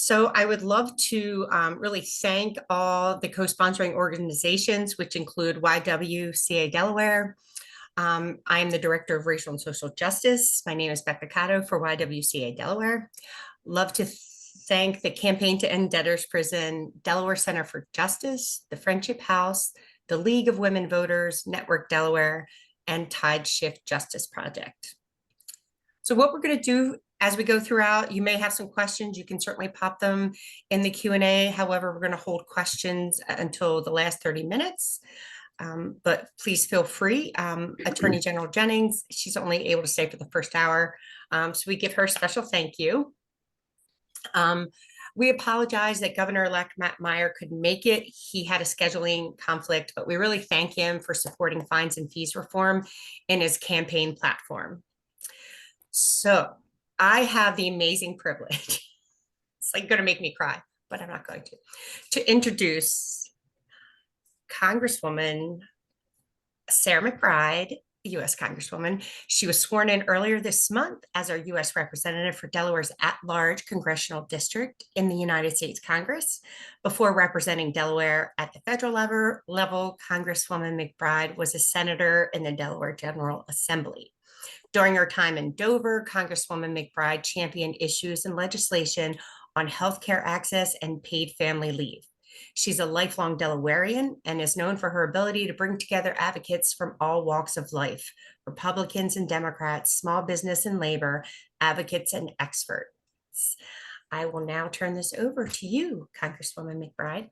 So I would love to really thank all the co-sponsoring organizations, which include YWCA Delaware. I am the Director of Racial and Social Justice. My name is Becca Cotto for YWCA Delaware. Love to thank the Campaign to End Debtors Prison, Delaware Center for Justice, the Friendship House, the League of Women Voters, Network Delaware, and Tide Shift Justice Project. So what we're going to do as we go throughout, you may have some questions. You can certainly pop them in the Q&A. However, we're going to hold questions until the last 30 minutes. But please feel free. Attorney General Jennings, she's only able to stay for the first hour. So we give her a special thank you. We apologize that Governor-elect Matt Meyer couldn't make it. He had a scheduling conflict, but we really thank him for supporting fines and fees reform in his campaign platform. So I have the amazing privilege, it's like going to make me cry, but I'm not going to introduce Congresswoman Sarah McBride, U.S. Congresswoman. She was sworn in earlier this month as our U.S. representative for Delaware's at-large congressional district in the United States Congress. Before representing Delaware at the federal level, Congresswoman McBride was a senator in the Delaware General Assembly. During her time in Dover, Congresswoman McBride championed issues and legislation on healthcare access and paid family leave. She's a lifelong Delawarean and is known for her ability to bring together advocates from all walks of life, Republicans and Democrats, small business and labor, advocates and experts. I will now turn this over to you, Congresswoman McBride.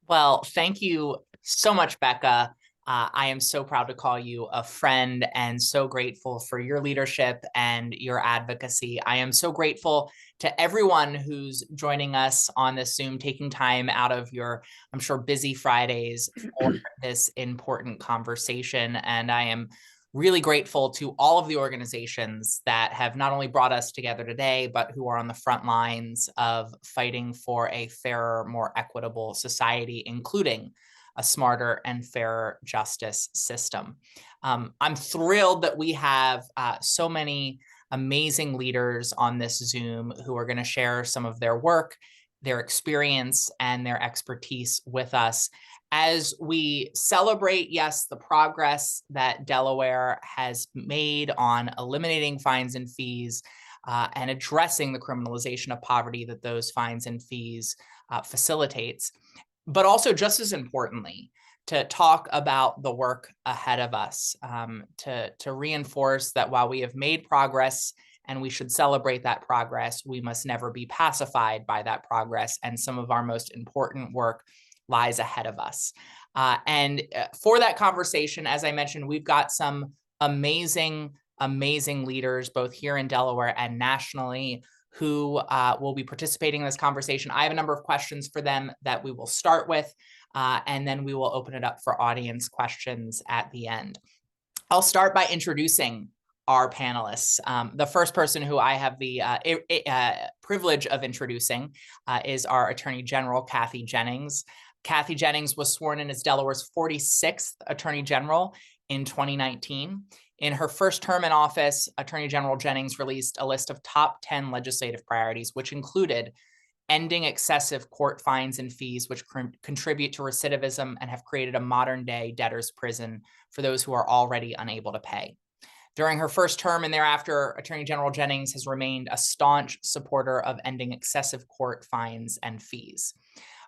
Well, thank you so much, Becca. I am so proud to call you a friend and so grateful for your leadership and your advocacy. I am so grateful to everyone who's joining us on this Zoom, taking time out of your, I'm sure, busy Fridays for this important conversation. And I am really grateful to all of the organizations that have not only brought us together today, but who are on the front lines of fighting for a fairer, more equitable society, including a smarter and fairer justice system. I'm thrilled that we have so many amazing leaders on this Zoom who are going to share some of their work, their experience, and their expertise with us as we celebrate, yes, the progress that Delaware has made on eliminating fines and fees and addressing the criminalization of poverty that those fines and fees facilitates. But also, just as importantly, to talk about the work ahead of us, to reinforce that while we have made progress and we should celebrate that progress, we must never be pacified by that progress. And some of our most important work lies ahead of us. And for that conversation, as I mentioned, we've got some amazing leaders, both here in Delaware and nationally, who will be participating in this conversation. I have a number of questions for them that we will start with, and then we will open it up for audience questions at the end. I'll start by introducing our panelists. The first person who I have the privilege of introducing is our Attorney General, Kathy Jennings. Kathy Jennings was sworn in as Delaware's 46th Attorney General in 2019. In her first term in office, Attorney General Jennings released a list of top 10 legislative priorities, which included ending excessive court fines and fees, which contribute to recidivism and have created a modern-day debtors' prison for those who are already unable to pay. During her first term and thereafter, Attorney General Jennings has remained a staunch supporter of ending excessive court fines and fees.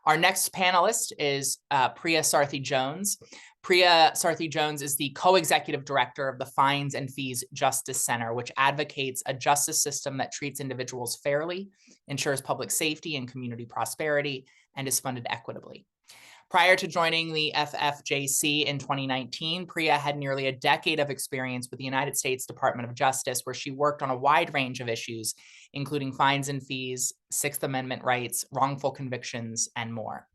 Our next panelist is Priya Sarthi-Jones. Priya Sarthi-Jones is the co-executive director of the Fines and Fees Justice Center, which advocates a justice system that treats individuals fairly, ensures public safety and community prosperity, and is funded equitably. Prior to joining the FFJC in 2019, Priya had nearly a decade of experience with the United States Department of Justice, where she worked on a wide range of issues, including fines and fees, Sixth Amendment rights, wrongful convictions, and more.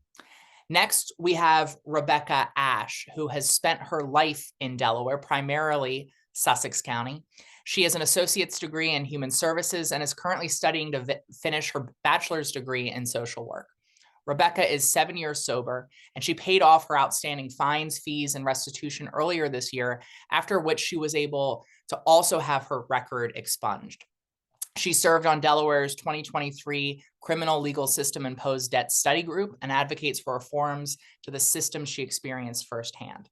Next, we have Rebecca Ash, who has spent her life in Delaware, primarily Sussex County. She has an associate's degree in human services and is currently studying to finish her bachelor's degree in social work. Rebecca is 7 years sober, and she paid off her outstanding fines, fees, and restitution earlier this year, after which she was able to also have her record expunged. She served on Delaware's 2023 Criminal Legal System Imposed Debt Study Group and advocates for reforms to the system she experienced firsthand.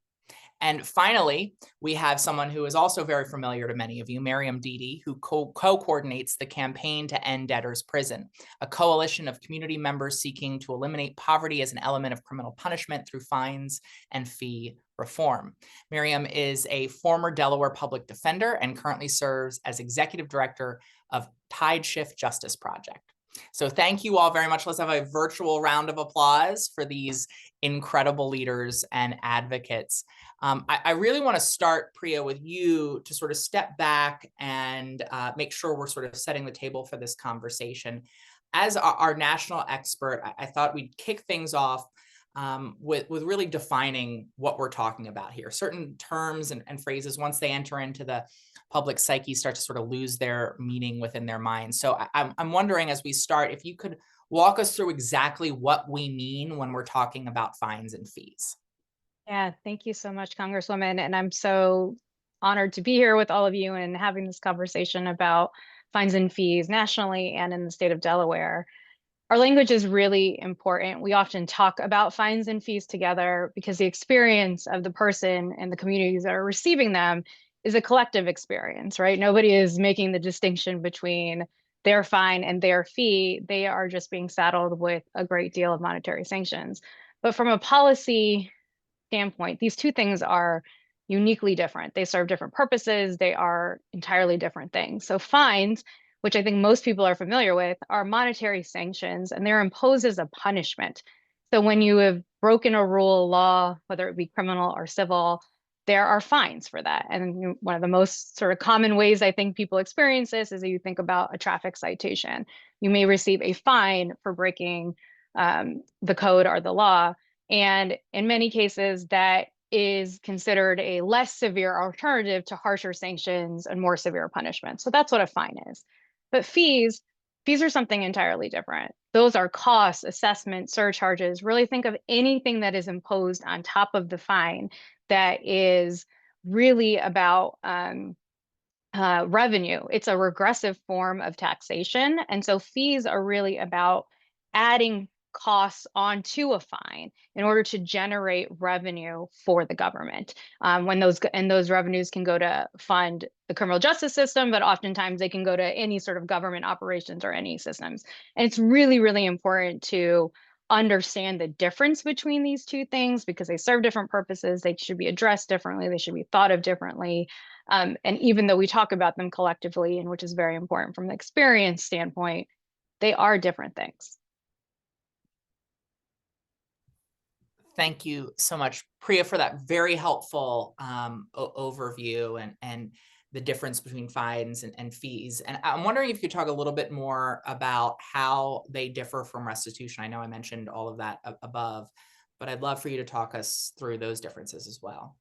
And finally, we have someone who is also very familiar to many of you, Miriam Deedy, who co-coordinates the campaign to End Debtors Prison, a coalition of community members seeking to eliminate poverty as an element of criminal punishment through fines and fee reform. Miriam is a former Delaware public defender and currently serves as executive director of Tide Shift Justice Project. So thank you all very much. Let's have a virtual round of applause for these incredible leaders and advocates. I really want to start, Priya, with you to sort of step back and make sure we're sort of setting the table for this conversation. As our national expert, I thought we'd kick things off with really defining what we're talking about here. Certain terms and phrases, once they enter into the public psyche, start to sort of lose their meaning within their minds. So I'm wondering, as we start, if you could walk us through exactly what we mean when we're talking about fines and fees. Yeah, thank you so much, Congresswoman. And I'm so honored to be here with all of you and having this conversation about fines and fees nationally and in the state of Delaware. Our language is really important. We often talk about fines and fees together because the experience of the person and the communities that are receiving them is a collective experience, right? Nobody is making the distinction between their fine and their fee. They are just being saddled with a great deal of monetary sanctions. But from a policy standpoint, these two things are uniquely different. They serve different purposes. They are entirely different things. So fines, which I think most people are familiar with, are monetary sanctions, and they're imposed as a punishment. So when you have broken a rule, law, whether it be criminal or civil, there are fines for that. And one of the most sort of common ways I think people experience this is that you think about a traffic citation. You may receive a fine for breaking the code or the law. And in many cases, that is considered a less severe alternative to harsher sanctions and more severe punishment. So that's what a fine is. But fees are something entirely different. Those are costs, assessments, surcharges. Really think of anything that is imposed on top of the fine that is really about revenue. It's a regressive form of taxation. And so fees are really about adding costs onto a fine in order to generate revenue for the government. When those revenues can go to fund the criminal justice system, but oftentimes they can go to any sort of government operations or any systems. And it's really, really important to understand the difference between these two things because they serve different purposes. They should be addressed differently. They should be thought of differently. And even though we talk about them collectively, and which is very important from the experience standpoint, they are different things. Thank you so much, Priya, for that very helpful overview and the difference between fines and fees. And I'm wondering if you could talk a little bit more about how they differ from restitution. I know I mentioned all of that above, but I'd love for you to talk us through those differences as well.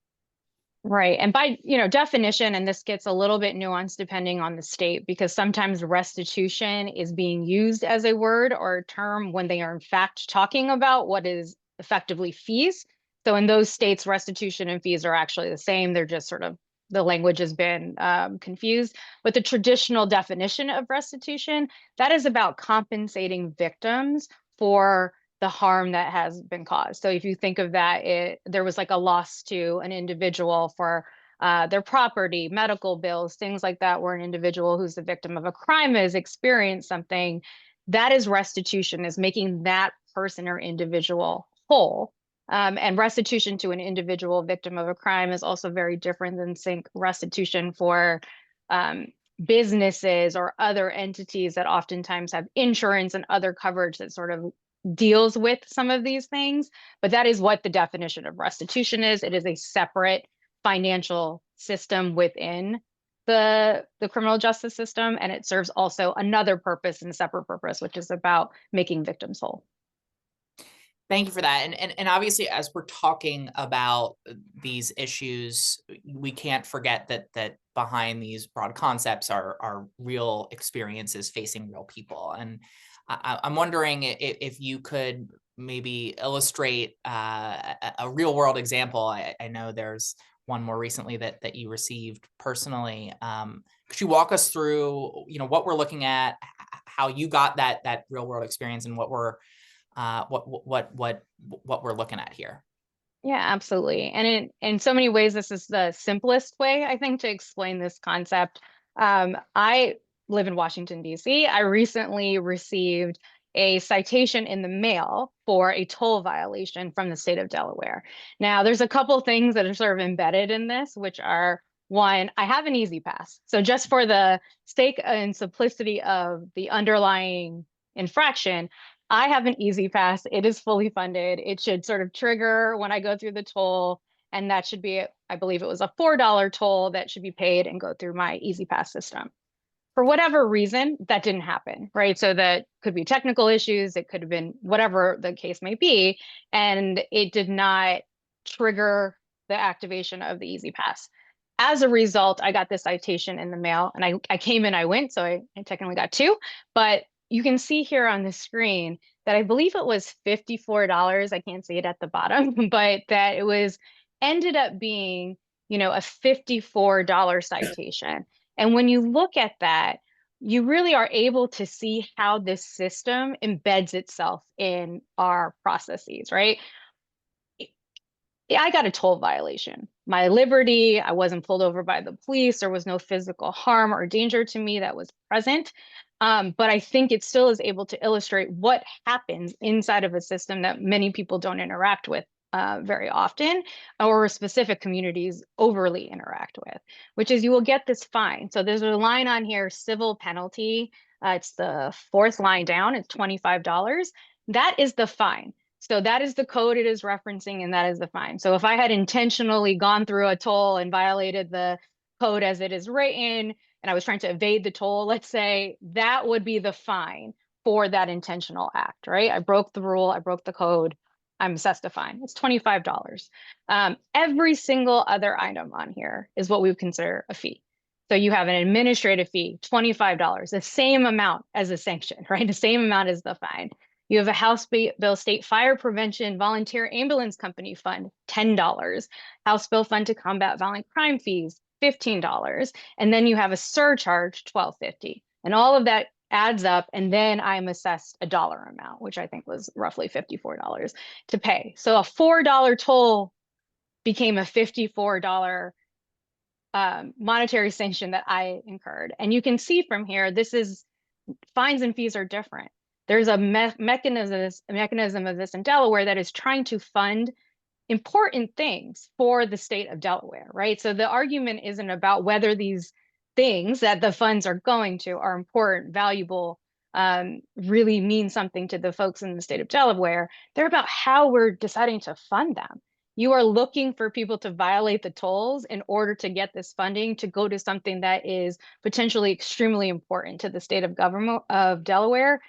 Right. And by, definition, and this gets a little bit nuanced depending on the state, because sometimes restitution is being used as a word or a term when they are in fact talking about what is effectively fees. So in those states, restitution and fees are actually the same. They're just sort of, the language has been confused. But the traditional definition of restitution, that is about compensating victims for the harm that has been caused. So if you think of that, there was like a loss to an individual for their property, medical bills, things like that, where an individual who's the victim of a crime has experienced something. That is restitution, is making that person or individual whole. And restitution to an individual victim of a crime is also very different than restitution for businesses or other entities that oftentimes have insurance and other coverage that sort of deals with some of these things. But that is what the definition of restitution is. It is a separate financial system within the criminal justice system, and it serves also another purpose and separate purpose, which is about making victims whole. Thank you for that. And obviously, as we're talking about these issues, we can't forget that behind these broad concepts are real experiences facing real people. And I'm wondering if you could maybe illustrate a real world example. I know there's one more recently that you received personally. Could you walk us through, what we're looking at, how you got that real world experience, and what we're looking at here? Yeah, absolutely. And in so many ways, this is the simplest way, I think, to explain this concept. I live in Washington, D.C. I recently received a citation in the mail for a toll violation from the state of Delaware. Now, there's a couple things that are sort of embedded in this, which are, one, I have an easy pass. So just for the sake and simplicity of the underlying infraction, I have an easy pass. It is fully funded. It should sort of trigger when I go through the toll. And that should be, I believe it was a $4 toll that should be paid and go through my easy pass system. For whatever reason, that didn't happen, right? So that could be technical issues. It could have been whatever the case may be. And it did not trigger the activation of the easy pass. As a result, I got this citation in the mail, and I came in, I went, so I technically got two, but you can see here on the screen that I believe it was $54. I can't see it at the bottom, but that it was ended up being, a $54 citation. And when you look at that, you really are able to see how this system embeds itself in our processes, right? I got a toll violation. My liberty, I wasn't pulled over by the police. There was no physical harm or danger to me that was present. But I think it still is able to illustrate what happens inside of a system that many people don't interact with very often, or specific communities overly interact with, which is you will get this fine. So there's a line on here, civil penalty. It's the fourth line down, it's $25. That is the fine. So that is the code it is referencing, and that is the fine. So if I had intentionally gone through a toll and violated the code as it is written, and I was trying to evade the toll, let's say, that would be the fine for that intentional act, right? I broke the rule, I broke the code, I'm assessed a fine. It's $25. Every single other item on here is what we would consider a fee. So you have an administrative fee, $25, the same amount as a sanction, right? The same amount as the fine. You have a House Bill State Fire Prevention Volunteer Ambulance Company Fund, $10. House Bill Fund to Combat Violent Crime fees, $15. And then you have a surcharge, $12.50. And all of that adds up, and then I'm assessed a dollar amount, which I think was roughly $54 to pay. So a $4 toll became a $54 monetary sanction that I incurred. And you can see from here, this is fines and fees are different. There's a mechanism of this in Delaware that is trying to fund important things for the state of Delaware, right? So the argument isn't about whether these things that the funds are going to are important, valuable, really mean something to the folks in the state of Delaware. They're about how we're deciding to fund them. You are looking for people to violate the tolls in order to get this funding to go to something that is potentially extremely important to the state of government of Delaware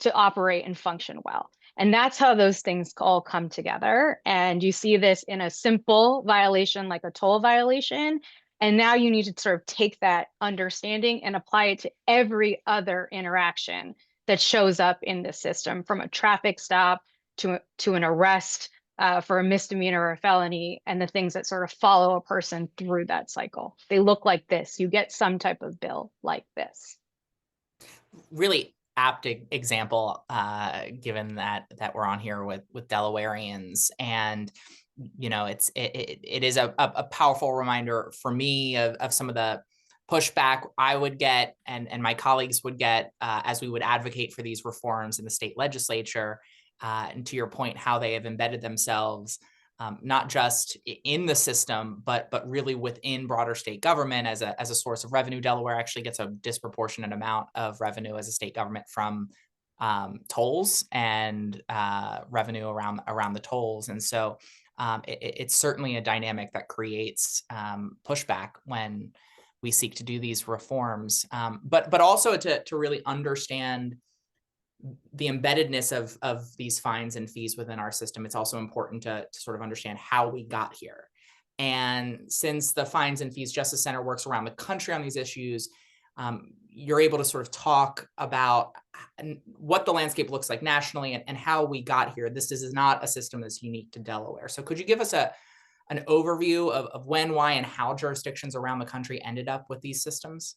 to operate and function well. And that's how those things all come together. And you see this in a simple violation like a toll violation. And now you need to sort of take that understanding and apply it to every other interaction that shows up in the system, from a traffic stop to an arrest for a misdemeanor or a felony, and the things that sort of follow a person through that cycle. They look like this. You get some type of bill like this. Really apt example, given that we're on here with Delawareans, and it is a powerful reminder for me of some of the pushback I would get and my colleagues would get as we would advocate for these reforms in the state legislature. And to your point, how they have embedded themselves not just in the system, but really within broader state government as a source of revenue. Delaware actually gets a disproportionate amount of revenue as a state government from tolls and revenue around the tolls. And so it's certainly a dynamic that creates pushback when we seek to do these reforms, but also to really understand the embeddedness of these fines and fees within our system. It's also important to sort of understand how we got here. And since the Fines and Fees Justice Center works around the country on these issues, you're able to sort of talk about what the landscape looks like nationally and how we got here. This is not a system that's unique to Delaware. So could you give us a an overview of when, why, and how jurisdictions around the country ended up with these systems?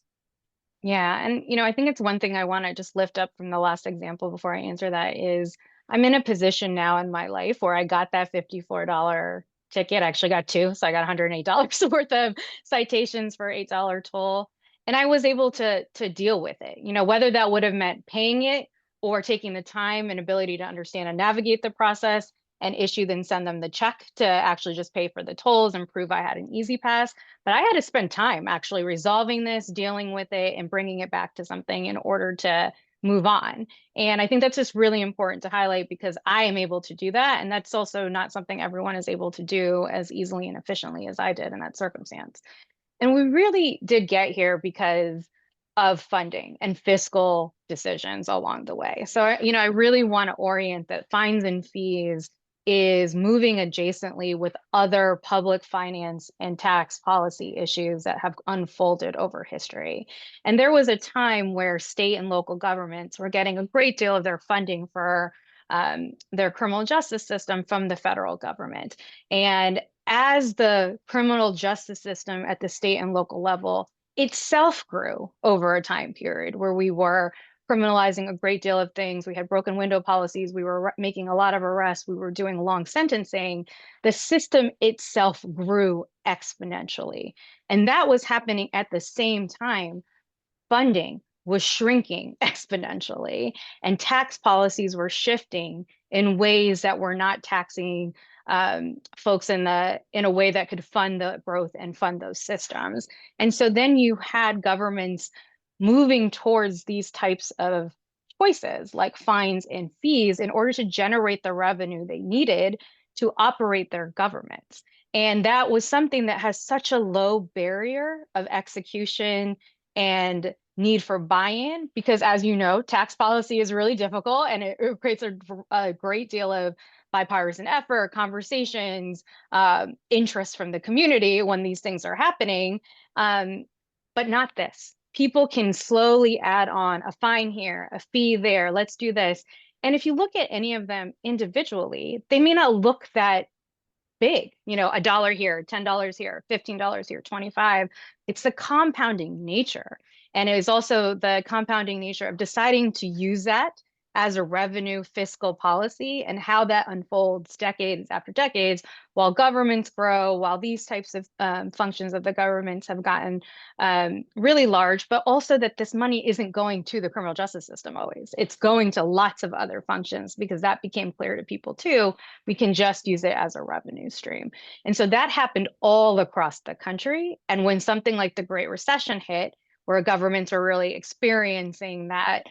Yeah, and I think it's one thing I want to just lift up from the last example before I answer that is I'm in a position now in my life where I got that $54 ticket. I actually got two, so I got $108 worth of citations for $8 toll. And I was able to deal with it. Whether that would have meant paying it or taking the time and ability to understand and navigate the process and then send them the check to actually just pay for the tolls and prove I had an easy pass. But I had to spend time actually resolving this, dealing with it, and bringing it back to something in order to move on. And I think that's just really important to highlight because I am able to do that. And that's also not something everyone is able to do as easily and efficiently as I did in that circumstance. And we really did get here because of funding and fiscal decisions along the way. So, I really want to orient that fines and fees is moving adjacently with other public finance and tax policy issues that have unfolded over history. And there was a time where state and local governments were getting a great deal of their funding for their criminal justice system from the federal government. And as the criminal justice system at the state and local level itself grew over a time period where we were criminalizing a great deal of things. We had broken window policies. We were making a lot of arrests. We were doing long sentencing. The system itself grew exponentially. And that was happening at the same time funding was shrinking exponentially and tax policies were shifting in ways that were not taxing folks in a way that could fund the growth and fund those systems. And so then you had governments moving towards these types of choices like fines and fees in order to generate the revenue they needed to operate their governments. And that was something that has such a low barrier of execution and need for buy-in because, as you know, tax policy is really difficult and it creates a great deal of bipartisan effort, conversations, interest from the community when these things are happening, but not this. People can slowly add on a fine here, a fee there, let's do this. And if you look at any of them individually, they may not look that big, $1 here, $10 here, $15 here, 25. It's the compounding nature. And it is also the compounding nature of deciding to use that as a revenue fiscal policy and how that unfolds decades after decades while governments grow, while these types of functions of the governments have gotten really large, but also that this money isn't going to the criminal justice system always. It's going to lots of other functions because that became clear to people too. We can just use it as a revenue stream. And so that happened all across the country. And when something like the Great Recession hit, where governments are really experiencing that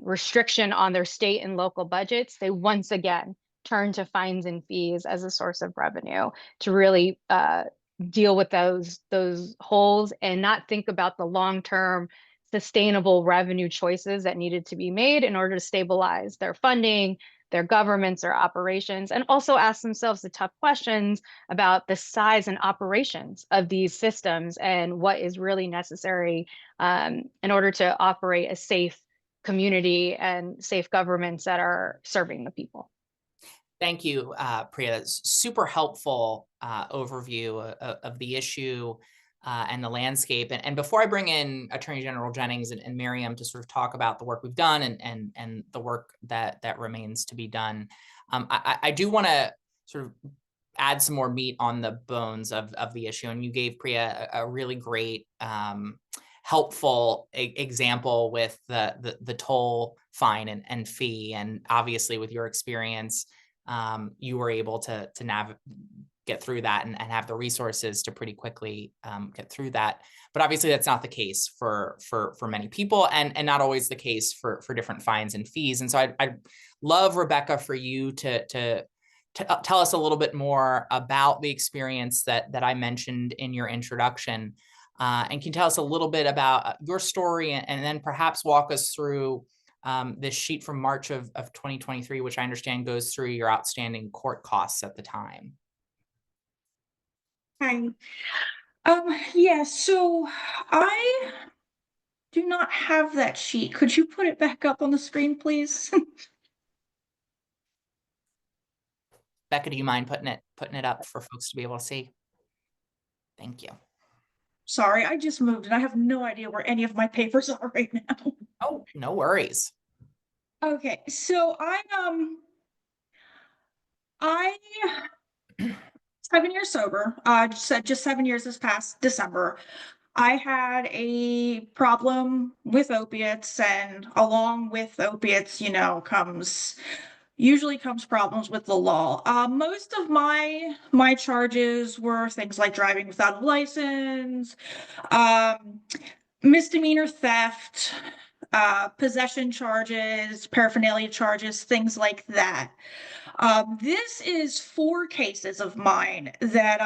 restriction on their state and local budgets, they once again turn to fines and fees as a source of revenue to really deal with those holes and not think about the long-term sustainable revenue choices that needed to be made in order to stabilize their funding, their governments or operations, and also ask themselves the tough questions about the size and operations of these systems and what is really necessary in order to operate a safe community and safe governments that are serving the people. Thank you, Priya. That's super helpful overview of the issue and the landscape. And before I bring in Attorney General Jennings and Miriam to sort of talk about the work we've done and the work that remains to be done, I do want to sort of add some more meat on the bones of the issue. And you gave Priya a really great helpful example with the toll fine and fee. And obviously with your experience, you were able to get through that and have the resources to pretty quickly get through that. But obviously that's not the case for many people and not always the case for different fines and fees. And so I'd love, Rebecca, for you to tell us a little bit more about the experience that I mentioned in your introduction. And can tell us a little bit about your story and then perhaps walk us through this sheet from March of 2023, which I understand goes through your outstanding court costs at the time. Hi. Yeah, so I do not have that sheet. Could you put it back up on the screen, please? Becca, do you mind putting it up for folks to be able to see? Thank you. Sorry, I just moved and I have no idea where any of my papers are right now. Oh, no worries. Okay, so I 7 years sober. Just 7 years this past December. I had a problem with opiates, and along with opiates, usually comes problems with the law. Most of my charges were things like driving without a license, um, misdemeanor theft, possession charges, paraphernalia charges, things like that. This is 4 cases of mine that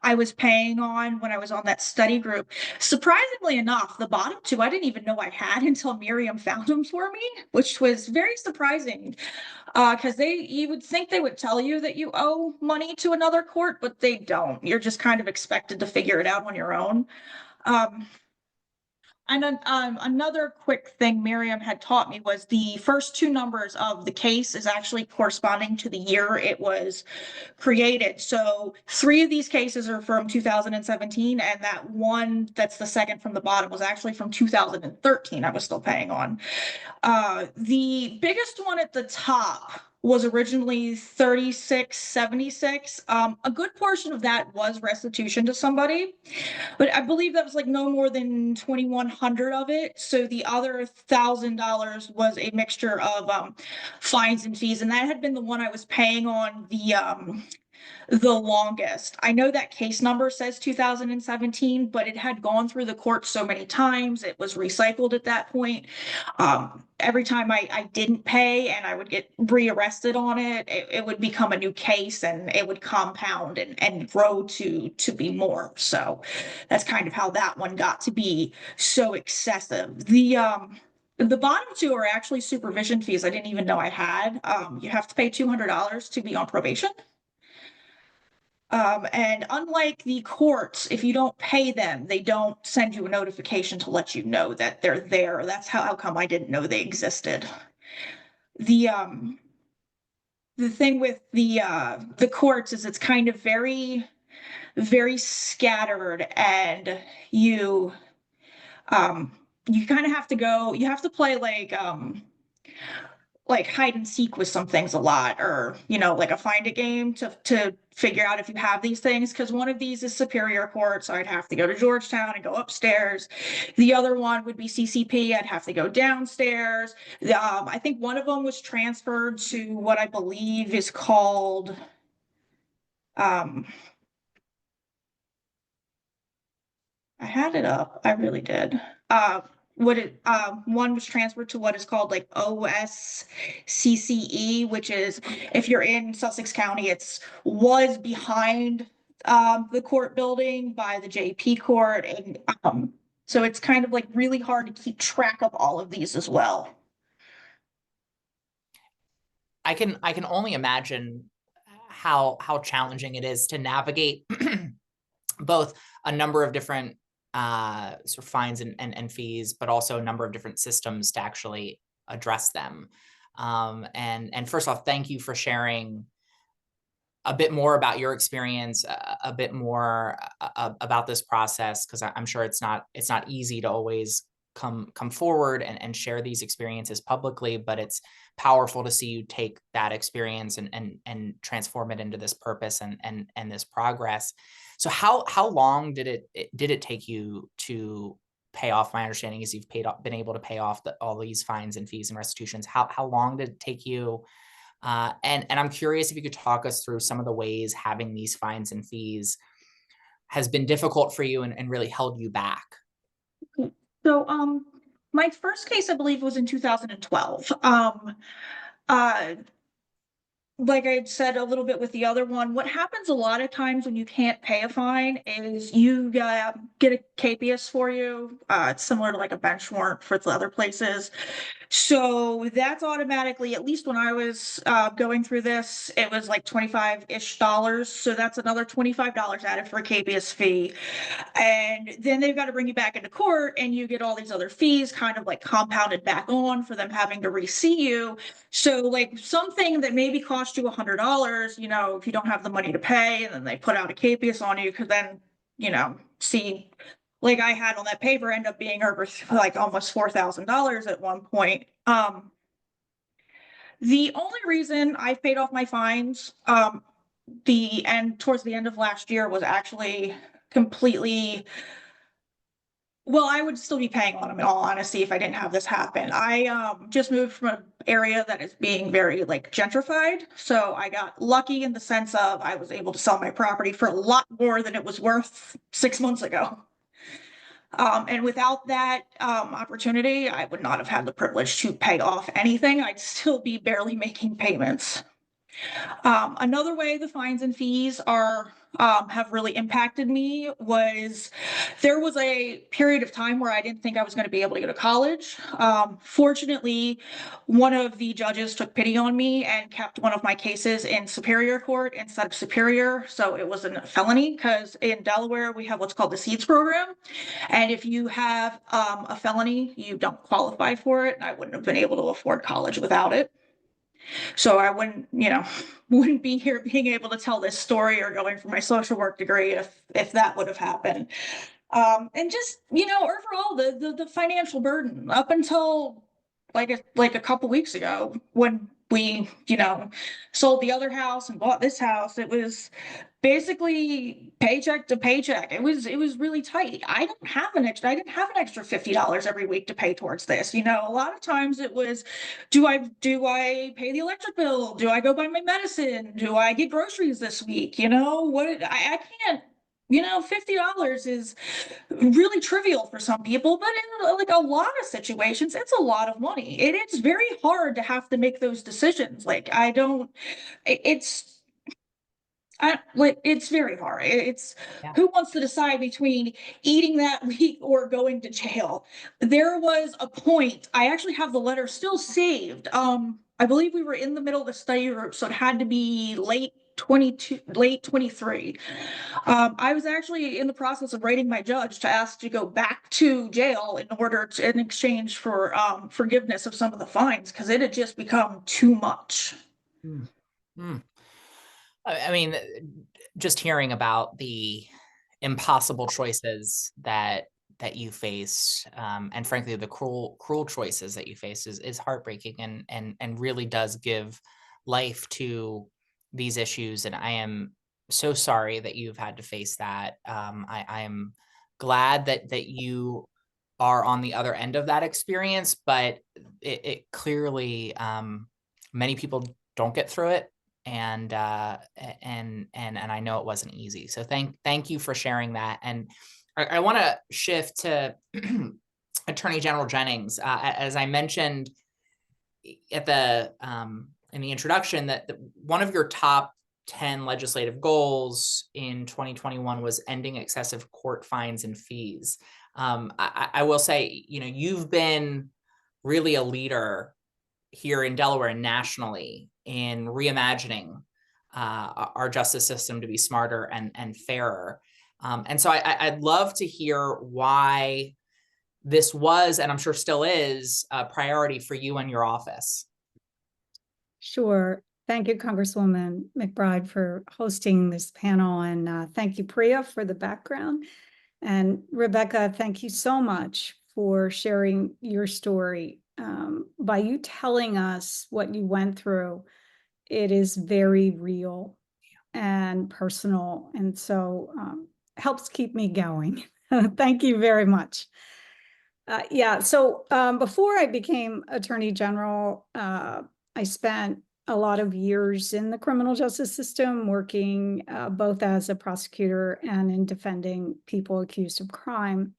I was paying on when I was on that study group. Surprisingly enough, the bottom 2 I didn't even know I had until Miriam found them for me, which was very surprising. Because you would think they would tell you that you owe money to another court, but they don't. You're just kind of expected to figure it out on your own. And then another quick thing Miriam had taught me was the first 2 numbers of the case is actually corresponding to the year it was created. So 3 of these cases are from 2017, and that one that's the second from the bottom was actually from 2013. I was still paying on. The biggest one at the top was originally 3676. A good portion of that was restitution to somebody, but I believe that was like no more than 2,100 of it. So the other $1,000 was a mixture of fines and fees, and that had been the one I was paying on the longest. I know that case number says 2017, but it had gone through the court so many times, it was recycled at that point. Every time I didn't pay and I would get rearrested on it would become a new case, and it would compound and grow to be more. So that's kind of how that one got to be so excessive. The bottom 2 are actually supervision fees I didn't even know I had. You have to pay $200 to be on probation. And unlike the courts, if you don't pay them, they don't send you a notification to let you know that they're there. That's how come I didn't know they existed. The thing with the courts is it's kind of very, very scattered, and you kind of have to you have to play like hide and seek with some things a lot, or like a find a game to figure out if you have these things, because one of these is Superior Court, so I'd have to go to Georgetown and go upstairs. The other one would be CCP. I'd have to go downstairs. I think one of them was transferred to what I believe is called I had it up, I really did. One was transferred to what is called like OSCCE, which is, if you're in Sussex County, was behind the court building by the JP court, and so it's kind of like really hard to keep track of all of these as well. I can only imagine how challenging it is to navigate both a number of different sort of fines and fees, but also a number of different systems to actually address them. And first off, thank you for sharing a bit more about your experience, a bit more about this process, because I'm sure it's not easy to always come forward and share these experiences publicly, but it's powerful to see you take that experience and transform it into this purpose and this progress. So how long did it take you to pay off? My understanding is you've been able to pay off all these fines and fees and restitutions. How long did it take you? And I'm curious if you could talk us through some of the ways having these fines and fees has been difficult for you and really held you back. So my first case, I believe, was in 2012. Like I said a little bit with the other one, what happens a lot of times when you can't pay a fine is you get a capias for you. It's similar to like a bench warrant for the other places. So that's automatically, at least when I was going through this, it was like 25-ish dollars. So that's another $25 added for a capias fee. And then they've got to bring you back into court and you get all these other fees kind of like compounded back on for them having to re-see you. So like something that maybe cost you $100, you know, if you don't have the money to pay, and then they put out a capias on you, because then, you know, see, like I had on that paper end up being over like almost $4,000 at one point. The only reason I've paid off my fines, towards the end of last year was actually completely, well, I would still be paying on them in all honesty if I didn't have this happen. I just moved from an area that is being very like gentrified. So I got lucky in the sense of I was able to sell my property for a lot more than it was worth 6 months ago. And without that opportunity, I would not have had the privilege to pay off anything. I'd still be barely making payments. Another way the fines and fees are have really impacted me was there was a period of time where I didn't think I was going to be able to go to college. Fortunately, one of the judges took pity on me and kept one of my cases in Superior Court instead of Superior. So it was a felony, because in Delaware, we have what's called the SEEDS program. And if you have a felony, you don't qualify for it. And I wouldn't have been able to afford college without it. So I wouldn't, you know, wouldn't be here being able to tell this story or going for my social work degree if that would have happened. And just, you know, overall the financial burden up until like a couple weeks ago when we, you know, sold the other house and bought this house, it was basically paycheck to paycheck. It was really tight. I didn't have an extra $50 every week to pay towards this. You know, a lot of times it was, do I pay the electric bill? Do I go buy my medicine? Do I get groceries this week? You know, I can't, you know, $50 is really trivial for some people, but in like a lot of situations, it's a lot of money. It's very hard to have to make those decisions. Like it's very hard. It's Yeah. who wants to decide between eating that week or going to jail? There was a point, I actually have the letter still saved. I believe we were in the middle of the study group, so it had to be late 23. I was actually in the process of writing my judge to ask to go back to jail in exchange for forgiveness of some of the fines, because it had just become too much. Mm. Mm. I mean, just hearing about the impossible choices that you face, and frankly, the cruel choices that you face is heartbreaking, and really does give life to these issues. And I am so sorry that you've had to face that. I am glad that you are on the other end of that experience, but it clearly, many people don't get through it. And I know it wasn't easy. So thank you for sharing that. And I want to shift to Attorney General Jennings. As I mentioned at the in the introduction, that one of your top 10 legislative goals in 2021 was ending excessive court fines and fees. I will say, you know, you've been really a leader here in Delaware and nationally in reimagining our justice system to be smarter and fairer. And so I'd love to hear why this was, and I'm sure still is, a priority for you and your office. Sure. Thank you, Congresswoman McBride, for hosting this panel. And thank you, Priya, for the background. And Rebecca, thank you so much for sharing your story. By you telling us what you went through, it is very real and personal. And so helps keep me going. Thank you very much. So before I became Attorney General, I spent a lot of years in the criminal justice system, working both as a prosecutor and in defending people accused of crime.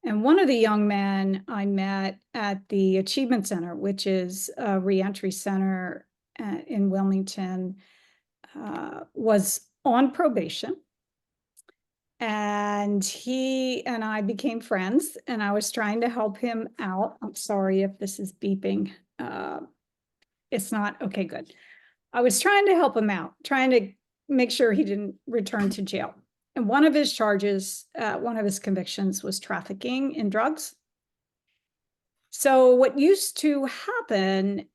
And one of the young men I met at the Achievement Center, which is a reentry center in Wilmington, was on probation. And he and I became friends, and I was trying to help him out. I'm sorry if this is beeping. It's not, okay, good. I was trying to help him out, trying to make sure he didn't return to jail. And one of his charges, one of his convictions was trafficking in drugs. So what used to happen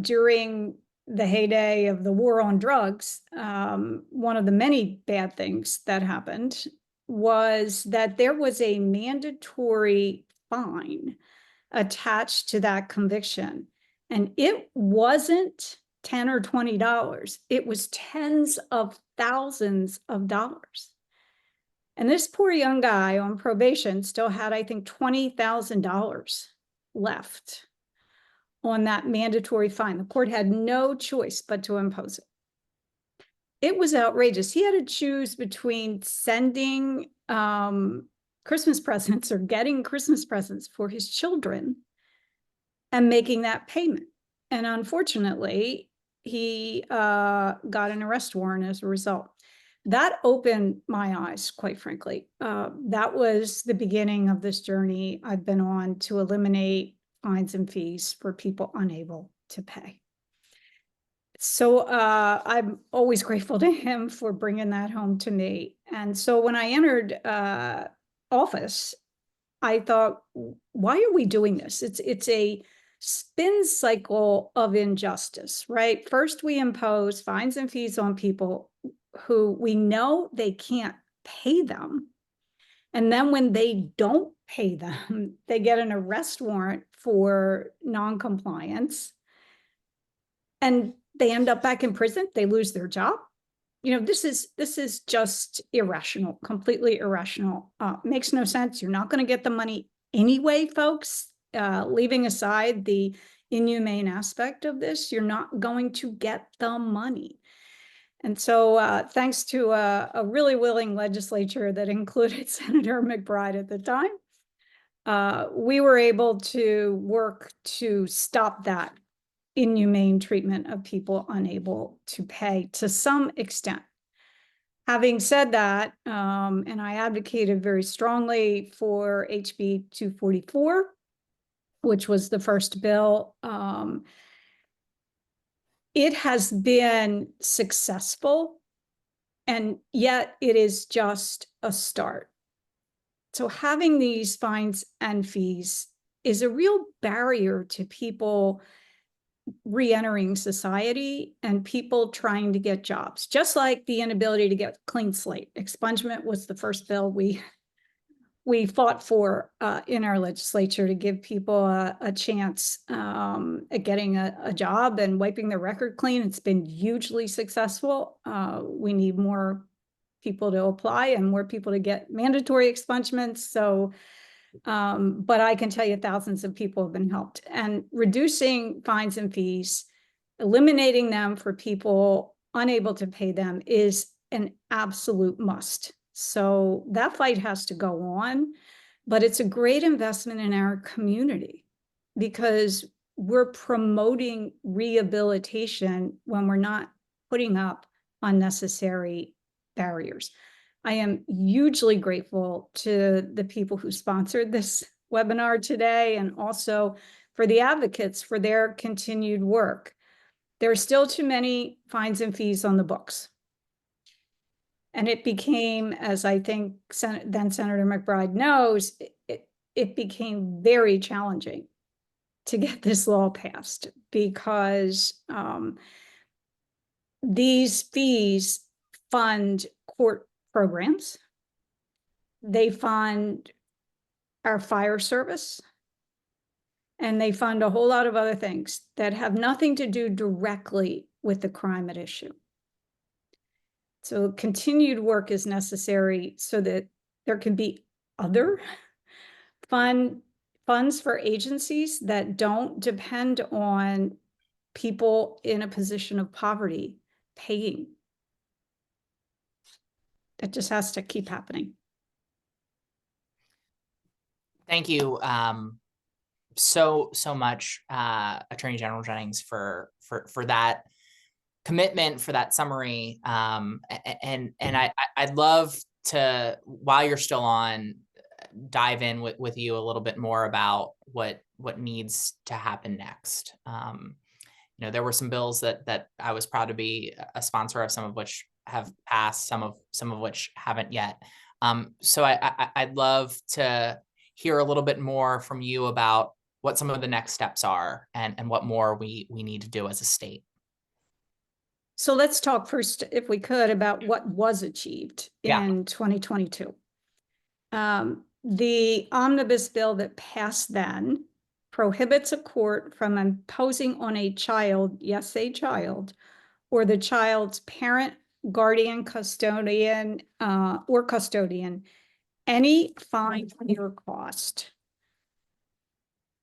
during the heyday of the war on drugs, one of the many bad things that happened was that there was a mandatory fine attached to that conviction. And it wasn't $10 or $20. It was tens of thousands of dollars. And this poor young guy on probation still had, I think, $20,000 left on that mandatory fine. The court had no choice but to impose it. It was outrageous. He had to choose between sending Christmas presents or getting Christmas presents for his children and making that payment. And unfortunately, he got an arrest warrant as a result. That opened my eyes, quite frankly. That was the beginning of this journey I've been on to eliminate fines and fees for people unable to pay. So I'm always grateful to him for bringing that home to me. And so when I entered office, I thought, why are we doing this? It's a spin cycle of injustice, right? First, we impose fines and fees on people who we know they can't pay them. And then when they don't pay them, they get an arrest warrant for non-compliance. And they end up back in prison. They lose their job. You know, this is just irrational, completely irrational. Makes no sense. You're not going to get the money anyway, folks. Leaving aside the inhumane aspect of this, you're not going to get the money. And so thanks to a really willing legislature that included Senator McBride at the time, we were able to work to stop that inhumane treatment of people unable to pay to some extent. Having said that, and I advocated very strongly for HB 244, which was the first bill, it has been successful, and yet it is just a start. So having these fines and fees is a real barrier to people re-entering society and people trying to get jobs, just like the inability to get clean slate. Expungement was the first bill we fought for in our legislature to give people a chance at getting a job and wiping their record clean. It's been hugely successful. We need more people to apply and more people to get mandatory expungements. So but I can tell you thousands of people have been helped. And reducing fines and fees, eliminating them for people unable to pay them is an absolute must. So that fight has to go on, but it's a great investment in our community because we're promoting rehabilitation when we're not putting up unnecessary barriers. I am hugely grateful to the people who sponsored this webinar today and also for the advocates for their continued work. There are still too many fines and fees on the books. And it became, as I think then Senator McBride knows, it became very challenging to get this law passed because these fees fund court programs. They fund our fire service, and they fund a whole lot of other things that have nothing to do directly with the crime at issue. So continued work is necessary so that there can be other funds for agencies that don't depend on people in a position of poverty paying. That just has to keep happening. Thank you so much, Attorney General Jennings, for that commitment, for that summary. And I'd love to, while you're still on, dive in with you a little bit more about what needs to happen next. You know, there were some bills that I was proud to be a sponsor of, some of which have passed, some of which haven't yet. So I'd love to hear a little bit more from you about what some of the next steps are and what more we need to do as a state. So let's talk first, if we could, about what was achieved Yeah. in 2022. The omnibus bill that passed then prohibits a court from imposing on a child, yes, a child, or the child's parent, guardian, custodian, or custodian, any fine or cost.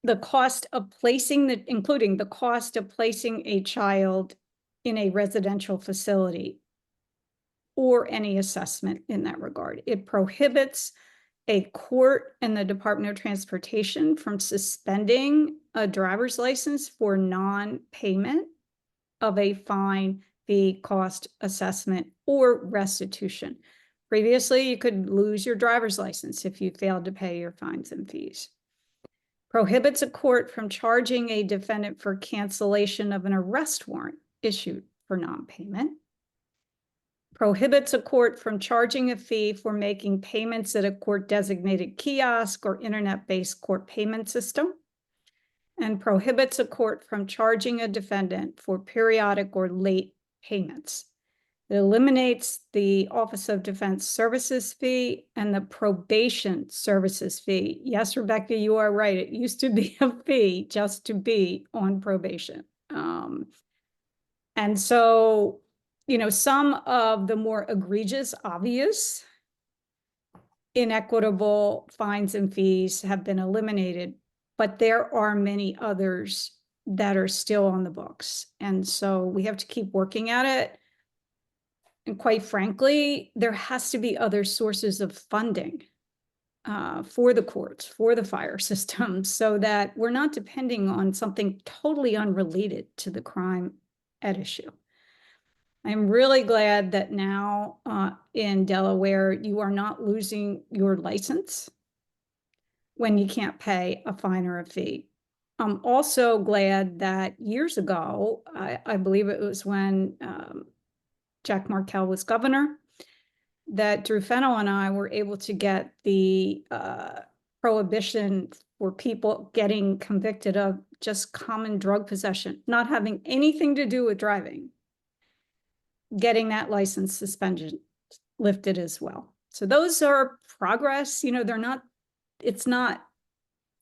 The cost of placing including the cost of placing a child in a residential facility or any assessment in that regard. It prohibits a court and the Department of Transportation from suspending a driver's license for non-payment of a fine, fee, cost, assessment, or restitution. Previously, you could lose your driver's license if you failed to pay your fines and fees. Prohibits a court from charging a defendant for cancellation of an arrest warrant issued for non-payment. Prohibits a court from charging a fee for making payments at a court-designated kiosk or internet-based court payment system. And prohibits a court from charging a defendant for periodic or late payments. It eliminates the Office of Defense Services fee and the probation services fee. Yes, Rebecca, you are right. It used to be a fee just to be on probation. And so, you know, some of the more egregious, obvious, inequitable fines and fees have been eliminated, but there are many others that are still on the books. And so we have to keep working at it. And quite frankly, there has to be other sources of funding for the courts, for the fire system, so that we're not depending on something totally unrelated to the crime at issue. I'm really glad that now in Delaware, you are not losing your license when you can't pay a fine or a fee. I'm also glad that years ago, I believe it was when Jack Markell was governor, that Drew Fennell and I were able to get the prohibition for people getting convicted of just common drug possession, not having anything to do with driving, getting that license suspension lifted as well. So those are progress. You know, it's not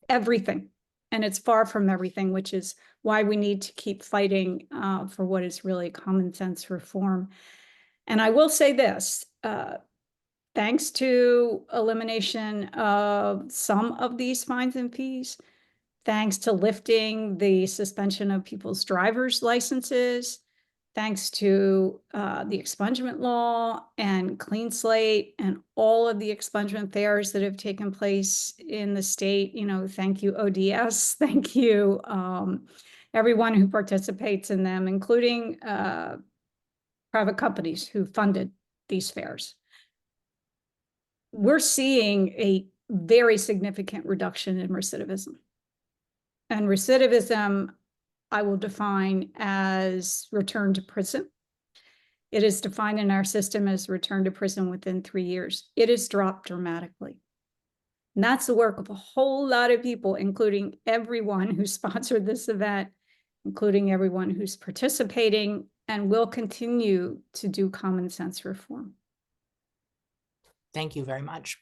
everything, and it's far from everything, which is why we need to keep fighting for what is really common sense reform. And I will say this, thanks to elimination of some of these fines and fees, thanks to lifting the suspension of people's driver's licenses, thanks to the expungement law and clean slate and all of the expungement fairs that have taken place in the state, you know, thank you ODS, thank you everyone who participates in them, including private companies who funded these fairs. We're seeing a very significant reduction in recidivism. And recidivism, I will define as return to prison. It is defined in our system as return to prison within 3 years. It has dropped dramatically. And that's the work of a whole lot of people, including everyone who sponsored this event, including everyone who's participating and will continue to do common sense reform. Thank you very much.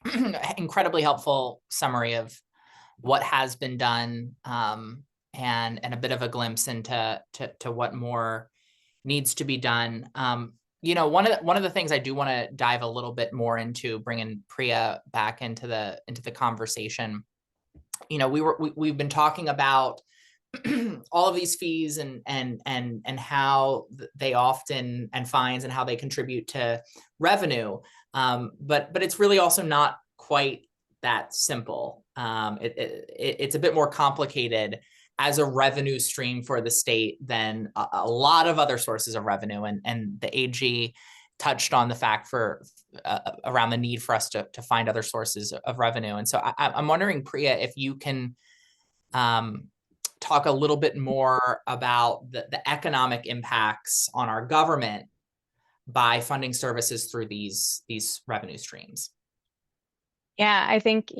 Incredibly helpful summary of what has been done, and a bit of a glimpse into what more needs to be done. You know, one of the things I do want to dive a little bit more into, bringing Priya back into the conversation. You know, we've been talking about all of these fees and how they often, and fines, and how they contribute to revenue. But it's really also not quite that simple. It's a bit more complicated as a revenue stream for the state than a lot of other sources of revenue. And the AG touched on the fact for around the need for us to find other sources of revenue. And so I'm wondering, Priya, if you can talk a little bit more about the economic impacts on our government by funding services through these revenue streams. Yeah, I think,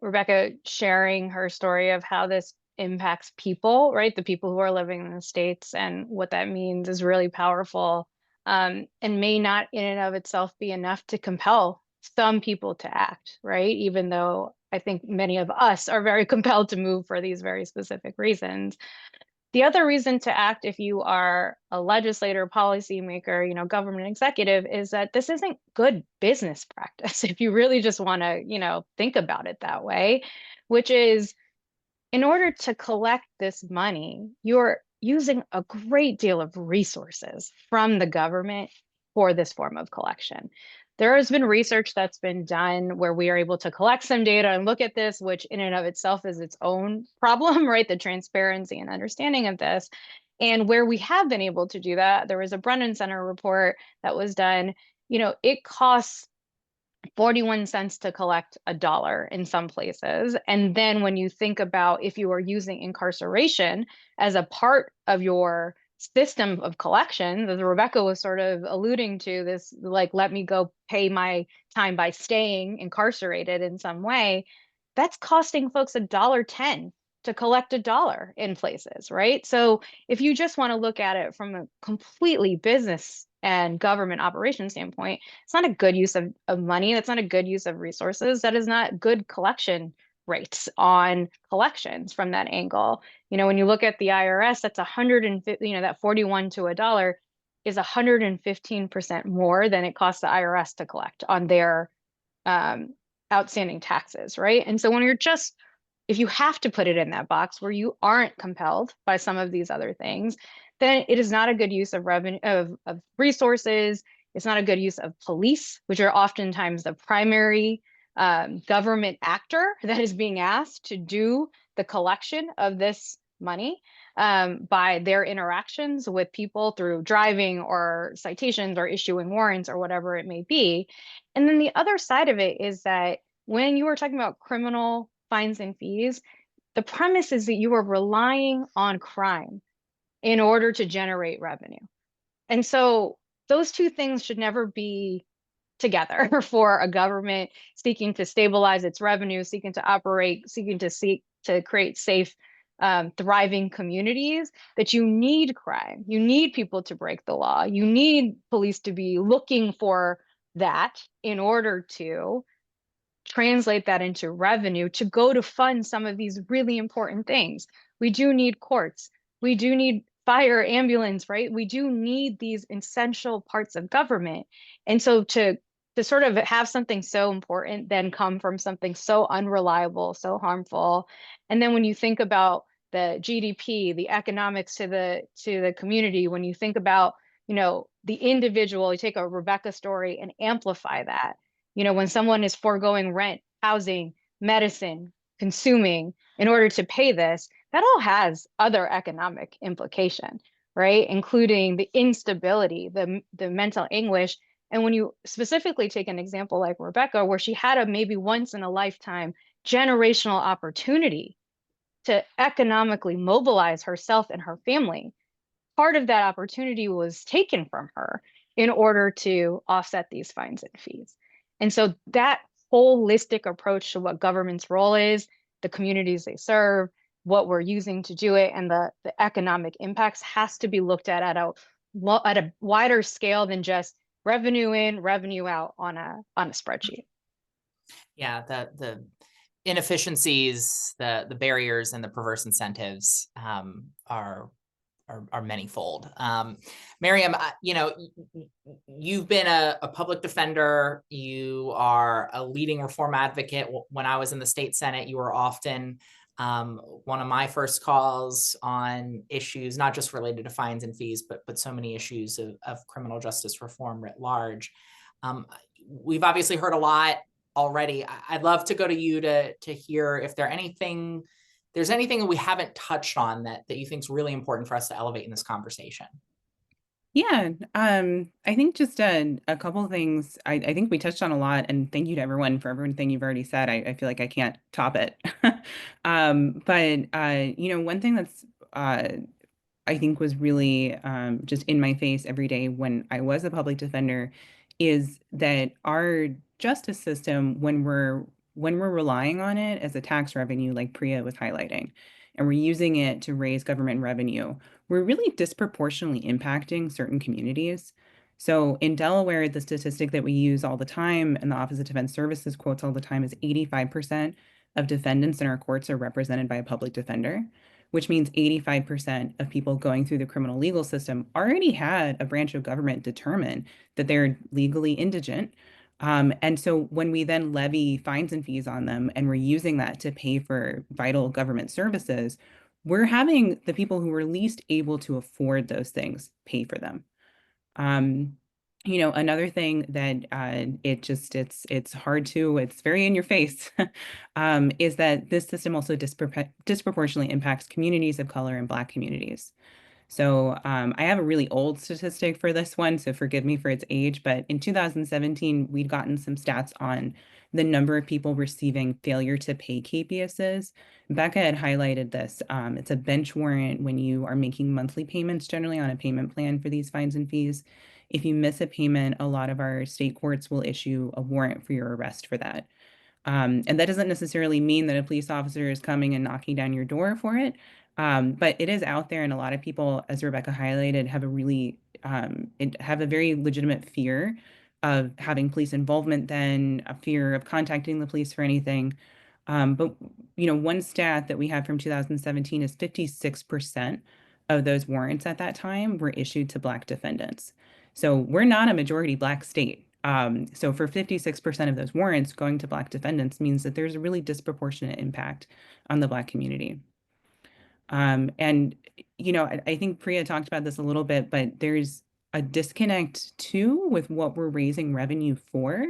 Rebecca sharing her story of how this impacts people, right? The people who are living in the States and what that means is really powerful, and may not in and of itself be enough to compel some people to act, right? Even though I think many of us are very compelled to move for these very specific reasons. The other reason to act if you are a legislator, policymaker, government executive, is that this isn't good business practice if you really just want to, think about it that way, which is in order to collect this money, you're using a great deal of resources from the government for this form of collection. There has been research that's been done where we are able to collect some data and look at this, which in and of itself is its own problem, right? The transparency and understanding of this. And where we have been able to do that, there was a Brennan Center report that was done. It costs 41 cents to collect $1 in some places. And then when you think about if you are using incarceration as a part of your system of collection, as Rebecca was sort of alluding to, this like, let me go pay my time by staying incarcerated in some way, that's costing folks $1.10 to collect $1 in places, right? So if you just want to look at it from a completely business and government operation standpoint, it's not a good use of money. That's not a good use of resources. That is not good collection rates on collections from that angle. When you look at the IRS, that's 150, that 41 to $1 is 115% more than it costs the IRS to collect on their outstanding taxes, right? And so when you're just, if you have to put it in that box where you aren't compelled by some of these other things, then it is not a good use of revenue, of resources. It's not a good use of police, which are oftentimes the primary government actor that is being asked to do the collection of this money by their interactions with people through driving or citations or issuing warrants or whatever it may be. And then the other side of it is that when you are talking about criminal fines and fees, the premise is that you are relying on crime in order to generate revenue. And so those two things should never be together for a government seeking to stabilize its revenue, seeking to operate, seeking to create safe, thriving communities. That you need crime, you need people to break the law, you need police to be looking for that in order to translate that into revenue to go to fund some of these really important things. We do need courts. We do need fire, ambulance, right? We do need these essential parts of government. And so to sort of have something so important then come from something so unreliable, so harmful. And then when you think about the GDP, the economics to the community, when you think about, the individual, you take a Rebecca story and amplify that. When someone is foregoing rent, housing, medicine, consuming in order to pay this, that all has other economic implication, right? Including the instability, the mental anguish. And when you specifically take an example like Rebecca, where she had a maybe once in a lifetime generational opportunity to economically mobilize herself and her family, part of that opportunity was taken from her in order to offset these fines and fees. And so that holistic approach to what government's role is, the communities they serve, what we're using to do it, and the economic impacts has to be looked at a wider scale than just revenue in, revenue out on a spreadsheet. Yeah, the inefficiencies, the barriers, and the perverse incentives are manifold. Miriam, you've been a public defender. You are a leading reform advocate. When I was in the state Senate, you were often one of my first calls on issues, not just related to fines and fees, but so many issues of criminal justice reform writ large. We've obviously heard a lot already. I'd love to go to you to hear if there's anything that we haven't touched on that you think is really important for us to elevate in this conversation. Yeah, I think just a couple of things. I think we touched on a lot, and thank you to everyone for everything you've already said. I feel like I can't top it. But one thing that's I think was really just in my face every day when I was a public defender is that our justice system, when we're relying on it as a tax revenue, like Priya was highlighting, and we're using it to raise government revenue, we're really disproportionately impacting certain communities. So in Delaware, the statistic that we use all the time and the Office of Defense Services quotes all the time is 85% of defendants in our courts are represented by a public defender, which means 85% of people going through the criminal legal system already had a branch of government determine that they're legally indigent. And so when we then levy fines and fees on them and we're using that to pay for vital government services, we're having the people who are least able to afford those things pay for them. Another thing that it's hard to, it's very in your face, is that this system also disproportionately impacts communities of color and Black communities. So I have a really old statistic for this one, so forgive me for its age, but in 2017, we'd gotten some stats on the number of people receiving failure to pay KPSs. Becca had highlighted this. It's a bench warrant when you are making monthly payments, generally on a payment plan for these fines and fees. If you miss a payment, a lot of our state courts will issue a warrant for your arrest for that. And that doesn't necessarily mean that a police officer is coming and knocking down your door for it. But it is out there, and a lot of people, as Rebecca highlighted, have a very legitimate fear of having police involvement, then a fear of contacting the police for anything. But one stat that we have from 2017 is 56% of those warrants at that time were issued to Black defendants. So we're not a majority Black state. So for 56% of those warrants going to Black defendants means that there's a really disproportionate impact on the Black community. And I think Priya talked about this a little bit, but there's a disconnect too with what we're raising revenue for.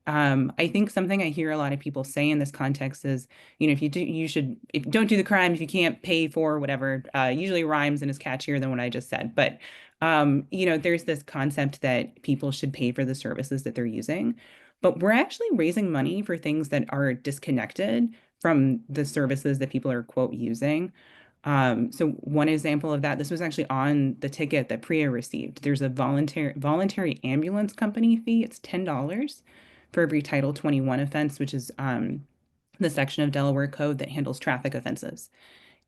I think something I hear a lot of people say in this context is, if you don't do the crime, if you can't pay for whatever, usually rhymes and is catchier than what I just said. But there's this concept that people should pay for the services that they're using, but we're actually raising money for things that are disconnected from the services that people are, quote, using. So one example of that, this was actually on the ticket that Priya received. There's a voluntary ambulance company fee. It's $10 for every Title 21 offense, which is the section of Delaware Code that handles traffic offenses.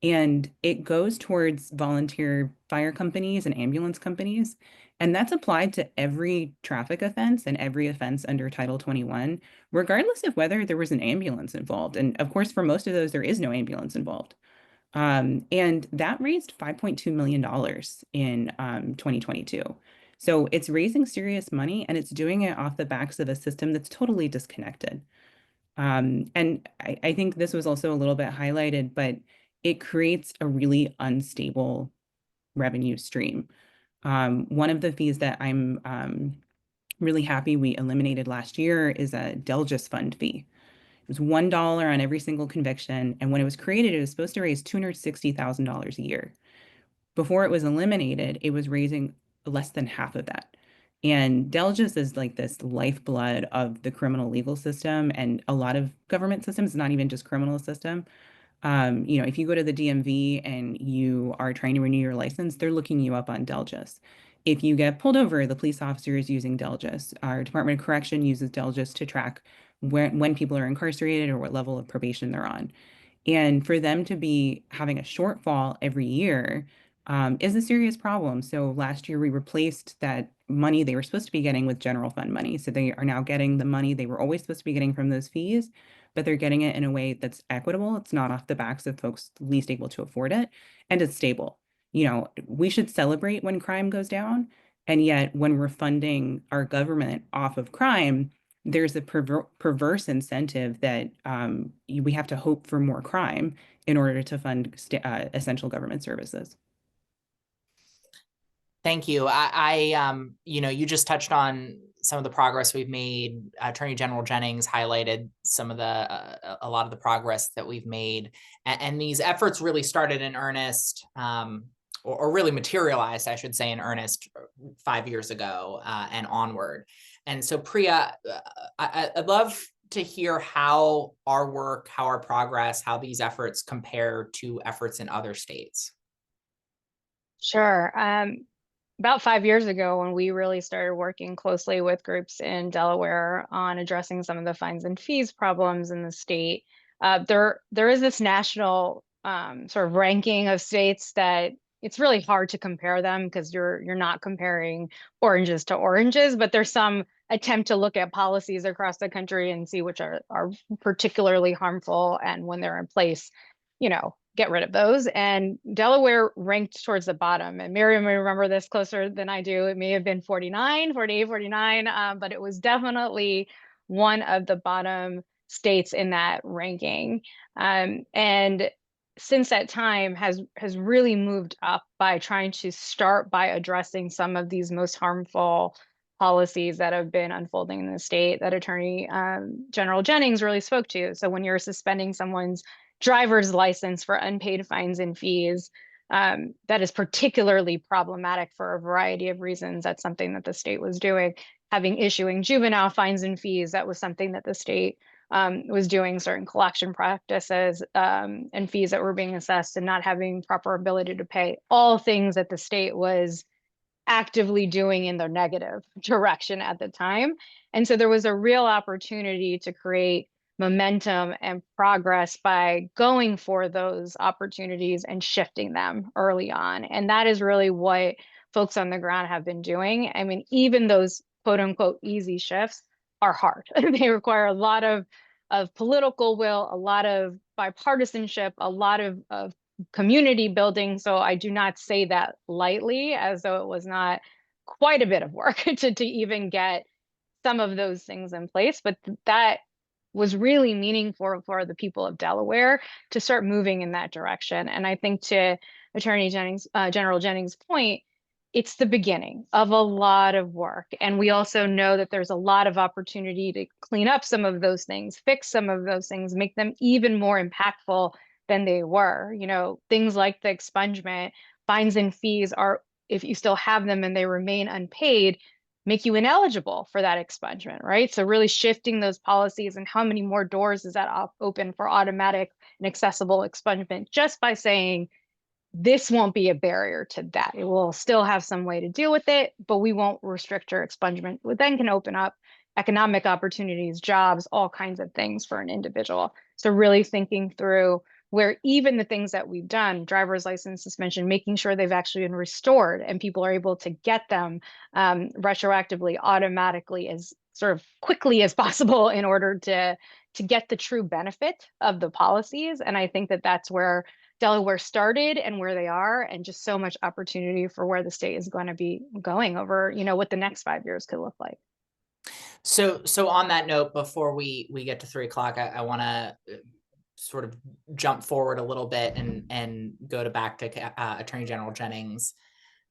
And it goes towards volunteer fire companies and ambulance companies. And that's applied to every traffic offense and every offense under Title 21, regardless of whether there was an ambulance involved. And of course, for most of those, there is no ambulance involved. And that raised $5.2 million in 2022. So it's raising serious money, and it's doing it off the backs of a system that's totally disconnected. And I think this was also a little bit highlighted, but it creates a really unstable revenue stream. One of the fees that I'm really happy we eliminated last year is a Delgis fund fee. It was $1 on every single conviction, and when it was created, it was supposed to raise $260,000 a year. Before it was eliminated, it was raising less than half of that. And Delgis is like this lifeblood of the criminal legal system and a lot of government systems, not even just criminal system. If you go to the DMV and you are trying to renew your license, they're looking you up on Delgis. If you get pulled over, the police officer is using Delgis. Our Department of Correction uses Delgis to track when people are incarcerated or what level of probation they're on. And for them to be having a shortfall every year is a serious problem. So last year we replaced that money they were supposed to be getting with general fund money. So they are now getting the money they were always supposed to be getting from those fees, but they're getting it in a way that's equitable. It's not off the backs of folks least able to afford it, and it's stable. We should celebrate when crime goes down. And yet when we're funding our government off of crime, there's a perverse incentive that we have to hope for more crime in order to fund essential government services. Thank you. You just touched on some of the progress we've made. Attorney General Jennings highlighted some of a lot of the progress that we've made, and these efforts really started in earnest or really materialized, I should say, in earnest 5 years ago and onward. And so Priya, I'd love to hear how our work, how our progress, how these efforts compare to efforts in other states. Sure. About 5 years ago, when we really started working closely with groups in Delaware on addressing some of the fines and fees problems in the state, there is this national sort of ranking of states that it's really hard to compare them because you're not comparing oranges to oranges, but there's some attempt to look at policies across the country and see which are particularly harmful, and when they're in place, get rid of those. And Delaware ranked towards the bottom. And Miriam may remember this closer than I do. It may have been 48, 49, but it was definitely one of the bottom states in that ranking. And since that time has really moved up by trying to start by addressing some of these most harmful policies that have been unfolding in the state that Attorney General Jennings really spoke to. So when you're suspending someone's driver's license for unpaid fines and fees, that is particularly problematic for a variety of reasons. That's something that the state was doing. Issuing juvenile fines and fees, that was something that the state was doing. Certain collection practices and fees that were being assessed, and not having proper ability to pay. All things that the state was actively doing in the negative direction at the time. And so there was a real opportunity to create momentum and progress by going for those opportunities and shifting them early on. And that is really what folks on the ground have been doing. I mean, even those quote unquote easy shifts are hard. They require a lot of political will, a lot of bipartisanship, a lot of community building. So I do not say that lightly, as though it was not quite a bit of work to even get some of those things in place. But that was really meaningful for the people of Delaware to start moving in that direction. And I think, to Attorney General Jennings' point, it's the beginning of a lot of work. And we also know that there's a lot of opportunity to clean up some of those things, fix some of those things, make them even more impactful than they were. Things like the expungement, fines and fees are, if you still have them and they remain unpaid, make you ineligible for that expungement, right? So really shifting those policies, and how many more doors does that open for automatic and accessible expungement, just by saying, this won't be a barrier to that. It will still have some way to deal with it, but we won't restrict your expungement. It then can open up economic opportunities, jobs, all kinds of things for an individual. So really thinking through where even the things that we've done, driver's license suspension, making sure they've actually been restored and people are able to get them retroactively, automatically, as sort of quickly as possible, in order to get the true benefit of the policies. And I think that that's where Delaware started and where they are, and just so much opportunity for where the state is going to be going over, what the next 5 years could look like. So on that note, before we get to 3 o'clock, I want to sort of jump forward a little bit and go back to Attorney General Jennings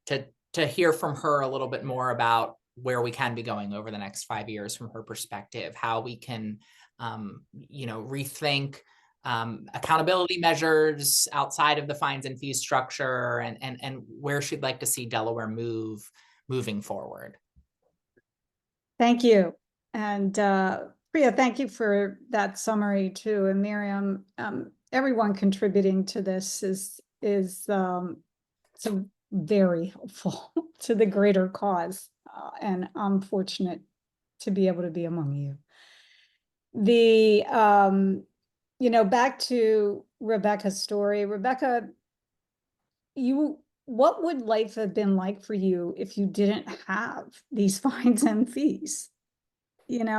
to hear from her a little bit more about where we can be going over the next 5 years from her perspective, how we can, rethink accountability measures outside of the fines and fees structure, and where she'd like to see Delaware moving forward. Thank you. And Priya, thank you for that summary too. And Miriam, everyone contributing to this is so very helpful to the greater cause. And I'm fortunate to be able to be among you. Back to Rebecca's story. Rebecca, what would life have been like for you if you didn't have these fines and fees? And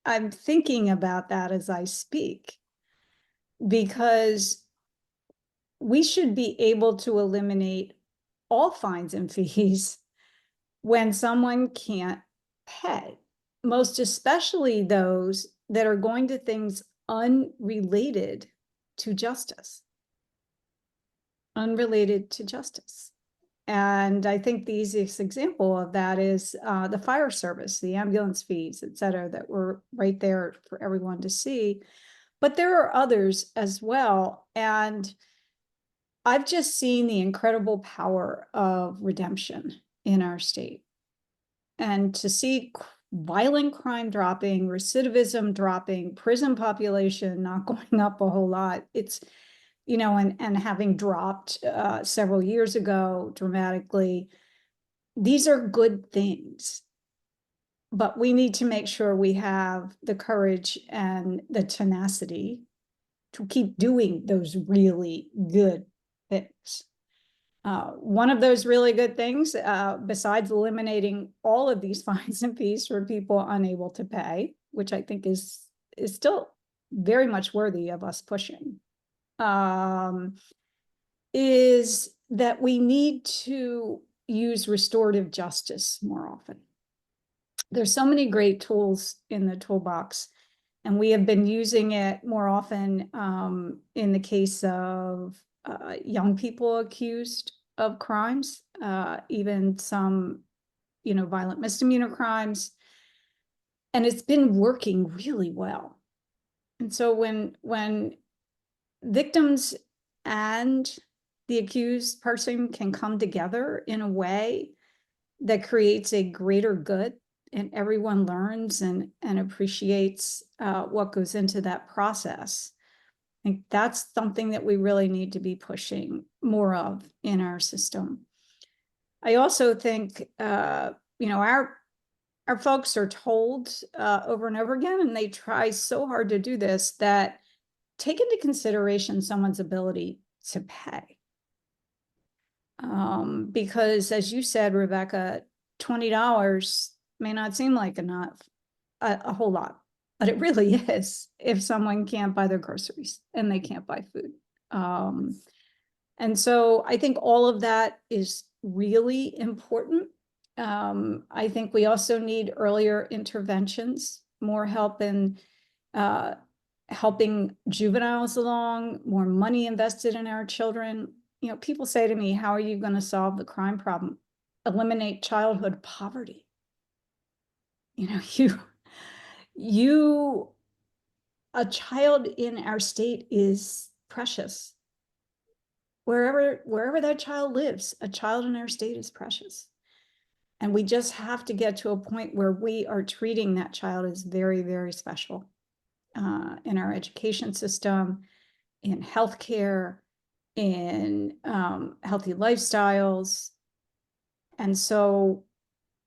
I'm thinking about that as I speak, because we should be able to eliminate all fines and fees when someone can't pay, most especially those that are going to things unrelated to justice. And I think the easiest example of that is the fire service, the ambulance fees, et cetera, that were right there for everyone to see. But there are others as well. And I've just seen the incredible power of redemption in our state. And to see violent crime dropping, recidivism dropping, prison population not going up a whole lot, it's, you know, and having dropped several years ago dramatically, these are good things. But we need to make sure we have the courage and the tenacity to keep doing those really good things. One of those really good things, besides eliminating all of these fines and fees for people unable to pay, which I think is still very much worthy of us pushing, is that we need to use restorative justice more often. There's so many great tools in the toolbox, and we have been using it more often in the case of young people accused of crimes, even some, you know, violent misdemeanor crimes, and it's been working really well. And so when victims and the accused person can come together in a way that creates a greater good, and everyone learns and appreciates what goes into that process, I think that's something that we really need to be pushing more of in our system. I also think, you know, our folks are told over and over again, and they try so hard to do this, that take into consideration someone's ability to pay. Because as you said, Rebecca, $20 may not seem like enough, a whole lot, but it really is if someone can't buy their groceries and they can't buy food. And so I think all of that is really important. I think we also need earlier interventions, more help in helping juveniles along, more money invested in our children. You know, people say to me, how are you going to solve the crime problem? Eliminate childhood poverty. You know, a child in our state is precious. Wherever that child lives, a child in our state is precious. And we just have to get to a point where we are treating that child as very, very special in our education system, in healthcare, in healthy lifestyles. And so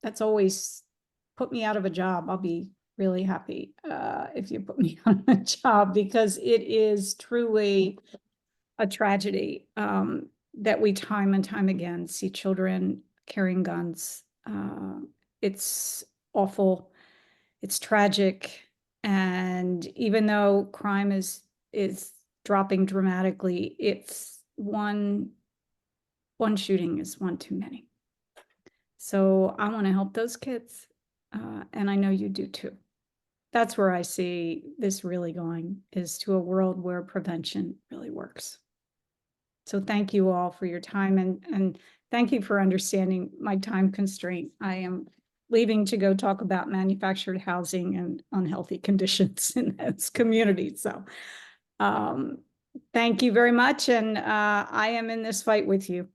that's always put me out of a job. I'll be really happy if you put me on a job, because it is truly a tragedy that we time and time again see children carrying guns. It's awful. It's tragic. And even though crime is dropping dramatically, it's one shooting is one too many. So I want to help those kids. And I know you do too. That's where I see this really going, is to a world where prevention really works. So thank you all for your time, and thank you for understanding my time constraint. I am leaving to go talk about manufactured housing and unhealthy conditions in those communities. So thank you very much. And I am in this fight with you.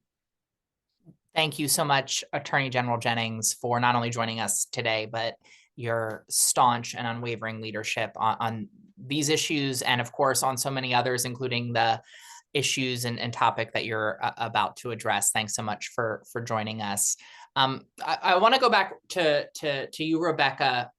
Thank you so much, Attorney General Jennings, for not only joining us today, but your staunch and unwavering leadership on these issues, and of course on so many others, including the issues and topic that you're about to address. Thanks so much for joining us. I want to go back to you, Rebecca.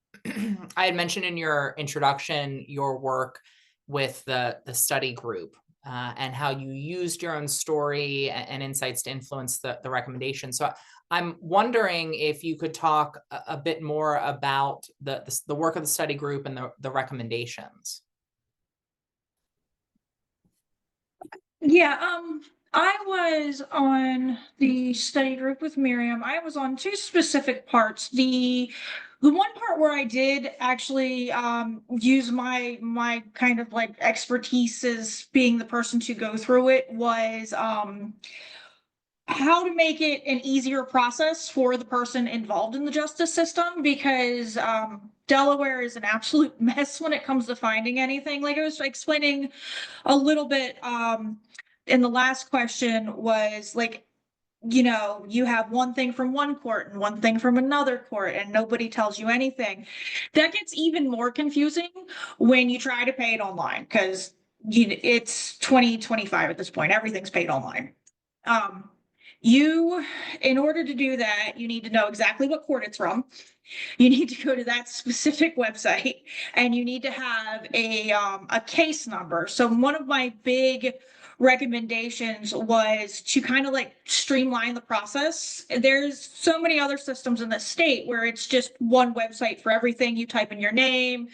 I had mentioned in your introduction your work with the study group and how you used your own story and insights to influence the recommendation. So I'm wondering if you could talk a bit more about the work of the study group and the recommendations. Yeah, I was on the study group with Miriam. I was on two specific parts. The one part where I did actually use my kind of like expertise as being the person to go through it was how to make it an easier process for the person involved in the justice system, because Delaware is an absolute mess when it comes to finding anything. Like I was explaining a little bit and the last question was like, you know, you have one thing from one court and one thing from another court, and nobody tells you anything. That gets even more confusing when you try to pay it online, because it's 2025 at this point. Everything's paid online. You, in order to do that, you need to know exactly what court it's from. You need to go to that specific website, and you need to have a case number. So one of my big recommendations was to kind of like streamline the process. There's so many other systems in the state where it's just one website for everything. You type in your name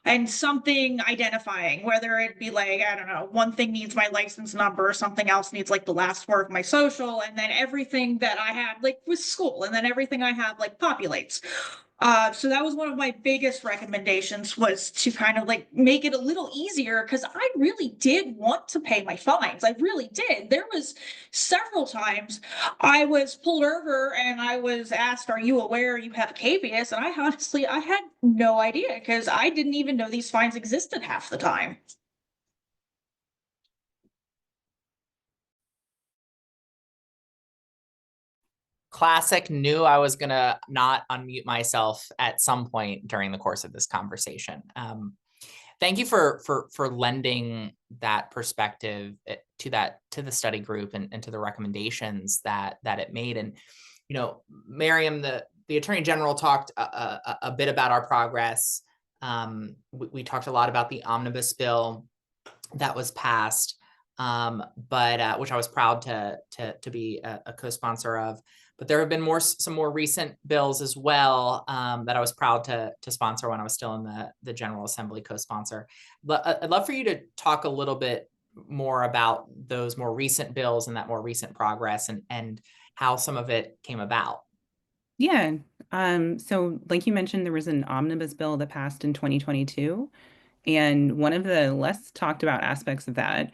and something identifying, whether it be like, I don't know, one thing needs my license number, something else needs like the last four of my social, and then everything that I have like with school, and then everything I have like populates. So that was one of my biggest recommendations, was to kind of like make it a little easier, because I really did want to pay my fines. I really did. There was several times I was pulled over and I was asked, "Are you aware you have capias?" And I had no idea, because I didn't even know these fines existed half the time. Classic, knew I was gonna not unmute myself at some point during the course of this conversation. Thank you for lending that perspective to the study group and to the recommendations that it made. And you know, Miriam, the Attorney General talked a bit about our progress. We talked a lot about the omnibus bill that was passed, but which I was proud to be a co-sponsor of. But there have been some more recent bills as well that I was proud to sponsor when I was still in the General Assembly co-sponsor. But I'd love for you to talk a little bit more about those more recent bills and that more recent progress, and how some of it came about. Yeah. So like you mentioned, there was an omnibus bill that passed in 2022. And one of the less talked about aspects of that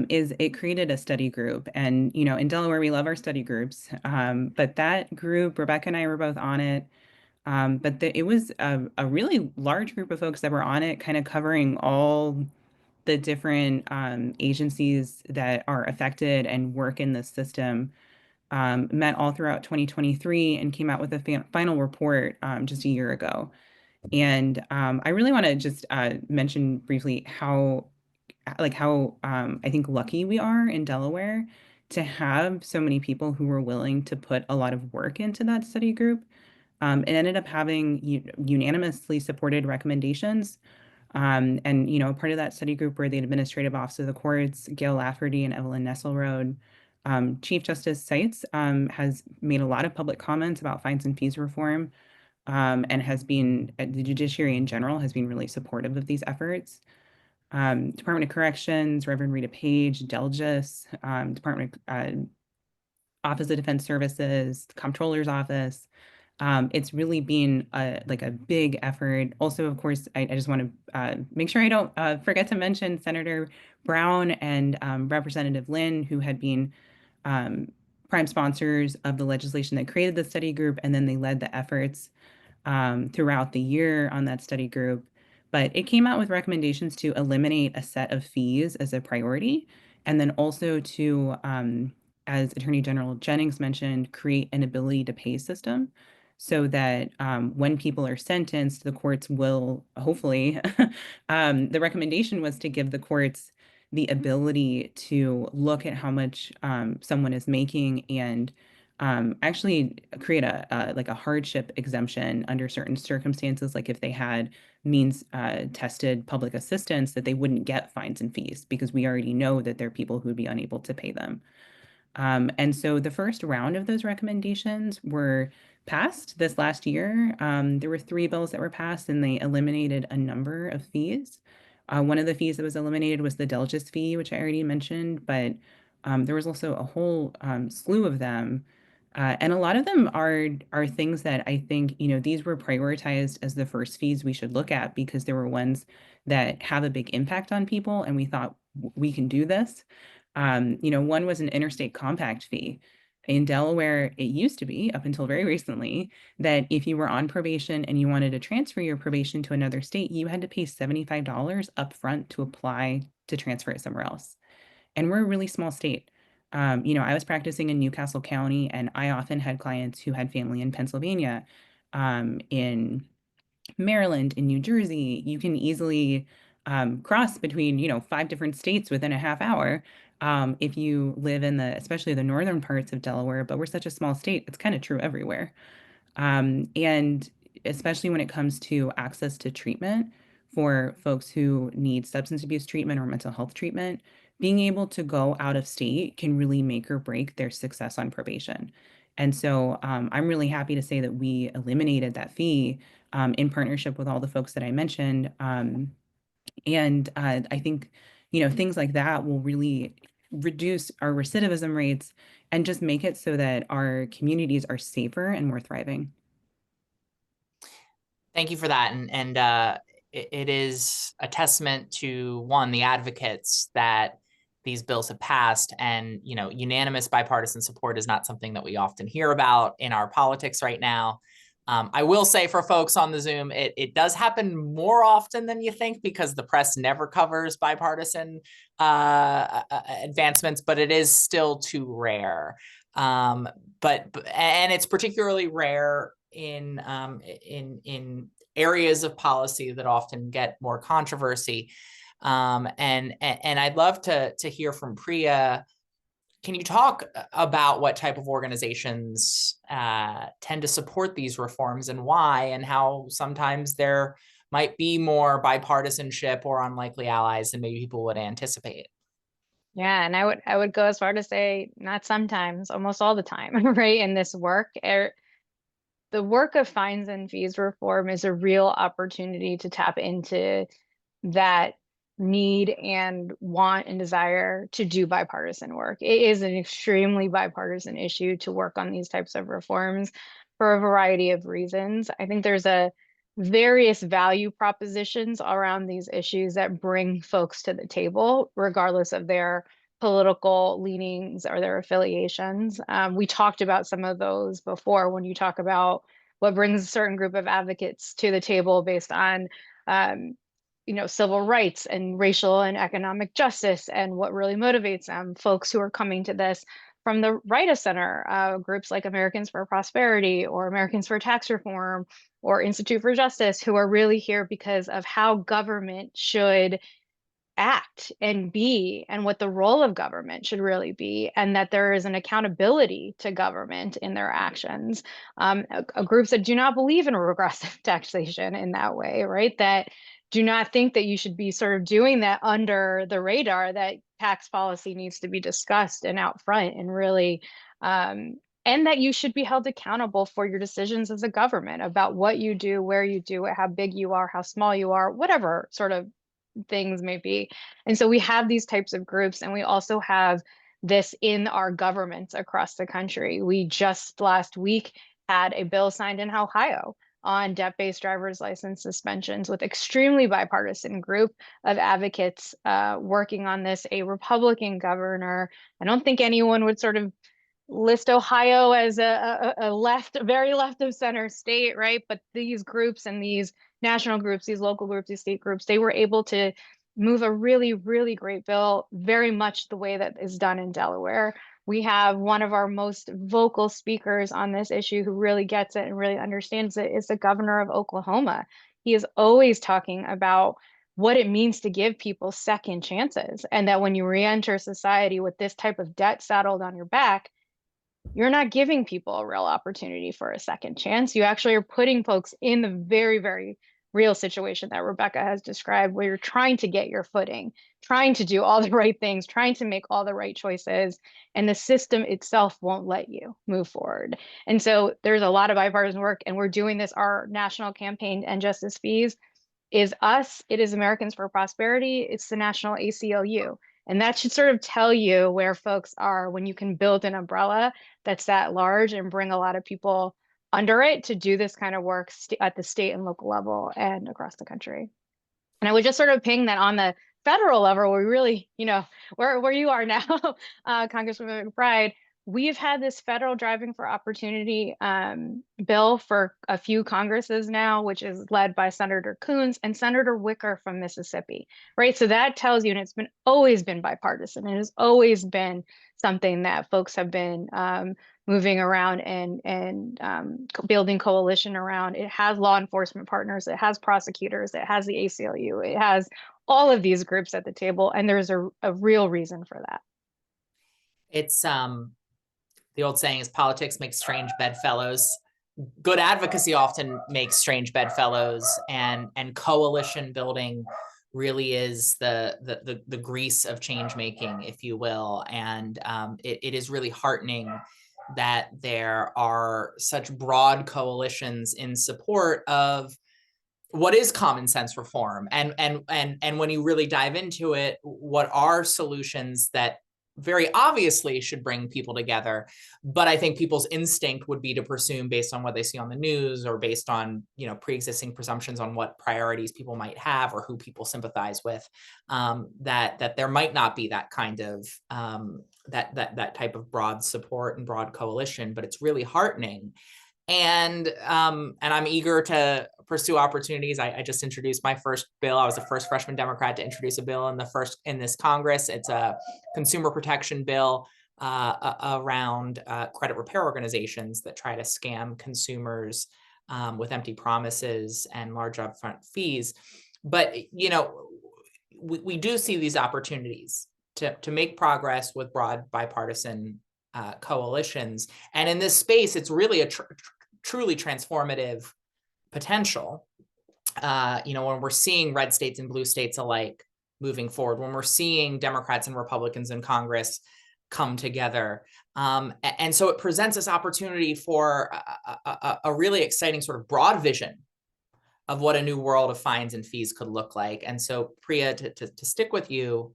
is it created a study group. And, you know, in Delaware, we love our study groups. But that group, Rebecca and I were both on it. But it was a really large group of folks that were on it, kind of covering all the different agencies that are affected and work in this system. Met all throughout 2023 and came out with a final report just a year ago. And I really want to just mention briefly how I think lucky we are in Delaware to have so many people who were willing to put a lot of work into that study group. It ended up having unanimously supported recommendations. And, you know, part of that study group were the Administrative Office of the Courts, Gail Lafferty and Evelyn Nesselrode. Chief Justice Seitz has made a lot of public comments about fines and fees reform. And has been, the judiciary in general has been really supportive of these efforts. Department of Corrections, Reverend Rita Page, Delgis, Department Office of Defense Services, Comptroller's Office. It's really been like a big effort. Also, of course, I just want to make sure I don't forget to mention Senator Brown and Representative Lynn, who had been prime sponsors of the legislation that created the study group, and then they led the efforts throughout the year on that study group. But it came out with recommendations to eliminate a set of fees as a priority, and then also to, as Attorney General Jennings mentioned, create an ability to pay system so that when people are sentenced, the courts will hopefully, the recommendation was to give the courts the ability to look at how much someone is making and actually create a hardship exemption under certain circumstances, like if they had means tested public assistance, that they wouldn't get fines and fees, because we already know that there are people who would be unable to pay them. And so the first round of those recommendations were passed this last year. There were 3 bills that were passed, and they eliminated a number of fees. One of the fees that was eliminated was the Delgis fee, which I already mentioned, but there was also a whole slew of them. And a lot of them are things that I think, you know, these were prioritized as the first fees we should look at, because there were ones that have a big impact on people, and we thought we can do this. You know, one was an interstate compact fee. In Delaware, it used to be, up until very recently, that if you were on probation and you wanted to transfer your probation to another state, you had to pay $75 upfront to apply to transfer it somewhere else. And we're a really small state. I was practicing in Newcastle County, and I often had clients who had family in Pennsylvania, in Maryland, in New Jersey. You can easily cross between, 5 different states within a half hour, if you live in especially the northern parts of Delaware. But we're such a small state, it's kind of true everywhere. And especially when it comes to access to treatment for folks who need substance abuse treatment or mental health treatment, being able to go out of state can really make or break their success on probation. And so I'm really happy to say that we eliminated that fee in partnership with all the folks that I mentioned. And I think, things like that will really reduce our recidivism rates and just make it so that our communities are safer and more thriving. Thank you for that. And it is a testament to, one, the advocates that these bills have passed, and unanimous bipartisan support is not something that we often hear about in our politics right now. I will say, for folks on the Zoom, it does happen more often than you think, because the press never covers bipartisan advancements, but it is still too rare. And it's particularly rare in areas of policy that often get more controversy. And I'd love to hear from Priya. Can you talk about what type of organizations tend to support these reforms, and why, and how sometimes there might be more bipartisanship or unlikely allies than maybe people would anticipate? Yeah, and I would go as far to say not sometimes, almost all the time, right? In this work, the work of fines and fees reform is a real opportunity to tap into that need and want and desire to do bipartisan work. It is an extremely bipartisan issue to work on these types of reforms for a variety of reasons. I think there's various value propositions around these issues that bring folks to the table, regardless of their political leanings or their affiliations. We talked about some of those before, when you talk about what brings a certain group of advocates to the table based on civil rights and racial and economic justice, and what really motivates them. Folks who are coming to this from the right of center, groups like Americans for Prosperity or Americans for Tax Reform or Institute for Justice, who are really here because of how government should act and be, and what the role of government should really be, and that there is an accountability to government in their actions. Groups that do not believe in regressive taxation in that way, right? That do not think that you should be sort of doing that under the radar, that tax policy needs to be discussed and out front and really, and that you should be held accountable for your decisions as a government about what you do, where you do it, how big you are, how small you are, whatever sort of things may be. And so we have these types of groups, and we also have this in our governments across the country. We just last week had a bill signed in Ohio on debt-based driver's license suspensions, with extremely bipartisan group of advocates working on this. A Republican governor. I don't think anyone would sort of list Ohio as a very left of center state, right? But these groups and these national groups, these local groups, these state groups, they were able to move a really, really great bill, very much the way that is done in Delaware. We have one of our most vocal speakers on this issue who really gets it and really understands it is the governor of Oklahoma. He is always talking about what it means to give people second chances, and that when you re-enter society with this type of debt saddled on your back, you're not giving people a real opportunity for a second chance. You actually are putting folks in the very, very real situation that Rebecca has described, where you're trying to get your footing, trying to do all the right things, trying to make all the right choices, and the system itself won't let you move forward. And so there's a lot of bipartisan work, and we're doing this. Our national campaign, End Justice Fees, is us. It is Americans for Prosperity. It's the national ACLU. And that should sort of tell you where folks are when you can build an umbrella that's that large and bring a lot of people under it to do this kind of work at the state and local level and across the country. And I would just sort of ping that on the federal level, where we really, where you are now, Congresswoman McBride, we've had this federal driving for opportunity bill for a few Congresses now, which is led by Senator Coons and Senator Wicker from Mississippi, right? So that tells you, and it's been always been bipartisan. It has always been something that folks have been moving around and building coalition around. It has law enforcement partners, it has prosecutors, it has the ACLU, it has all of these groups at the table, and there's a real reason for that. It's the old saying is politics makes strange bedfellows. Good advocacy often makes strange bedfellows, and coalition building really is the grease of change making, if you will. And it is really heartening that there are such broad coalitions in support of what is common sense reform. And when you really dive into it, what are solutions that very obviously should bring people together, but I think people's instinct would be to presume based on what they see on the news or based on, you know, pre-existing presumptions on what priorities people might have or who people sympathize with, that there might not be that kind of that type of broad support and broad coalition. But it's really heartening. And I'm eager to pursue opportunities. I just introduced my first bill. I was the first freshman Democrat to introduce a bill in this Congress. It's a consumer protection bill around credit repair organizations that try to scam consumers with empty promises and large upfront fees. But you know, we do see these opportunities to make progress with broad bipartisan coalitions. And in this space, it's really a truly transformative potential. You know, when we're seeing red states and blue states alike moving forward, when we're seeing Democrats and Republicans in Congress come together. And so it presents this opportunity for a really exciting sort of broad vision of what a new world of fines and fees could look like. And so Priya, to stick with you,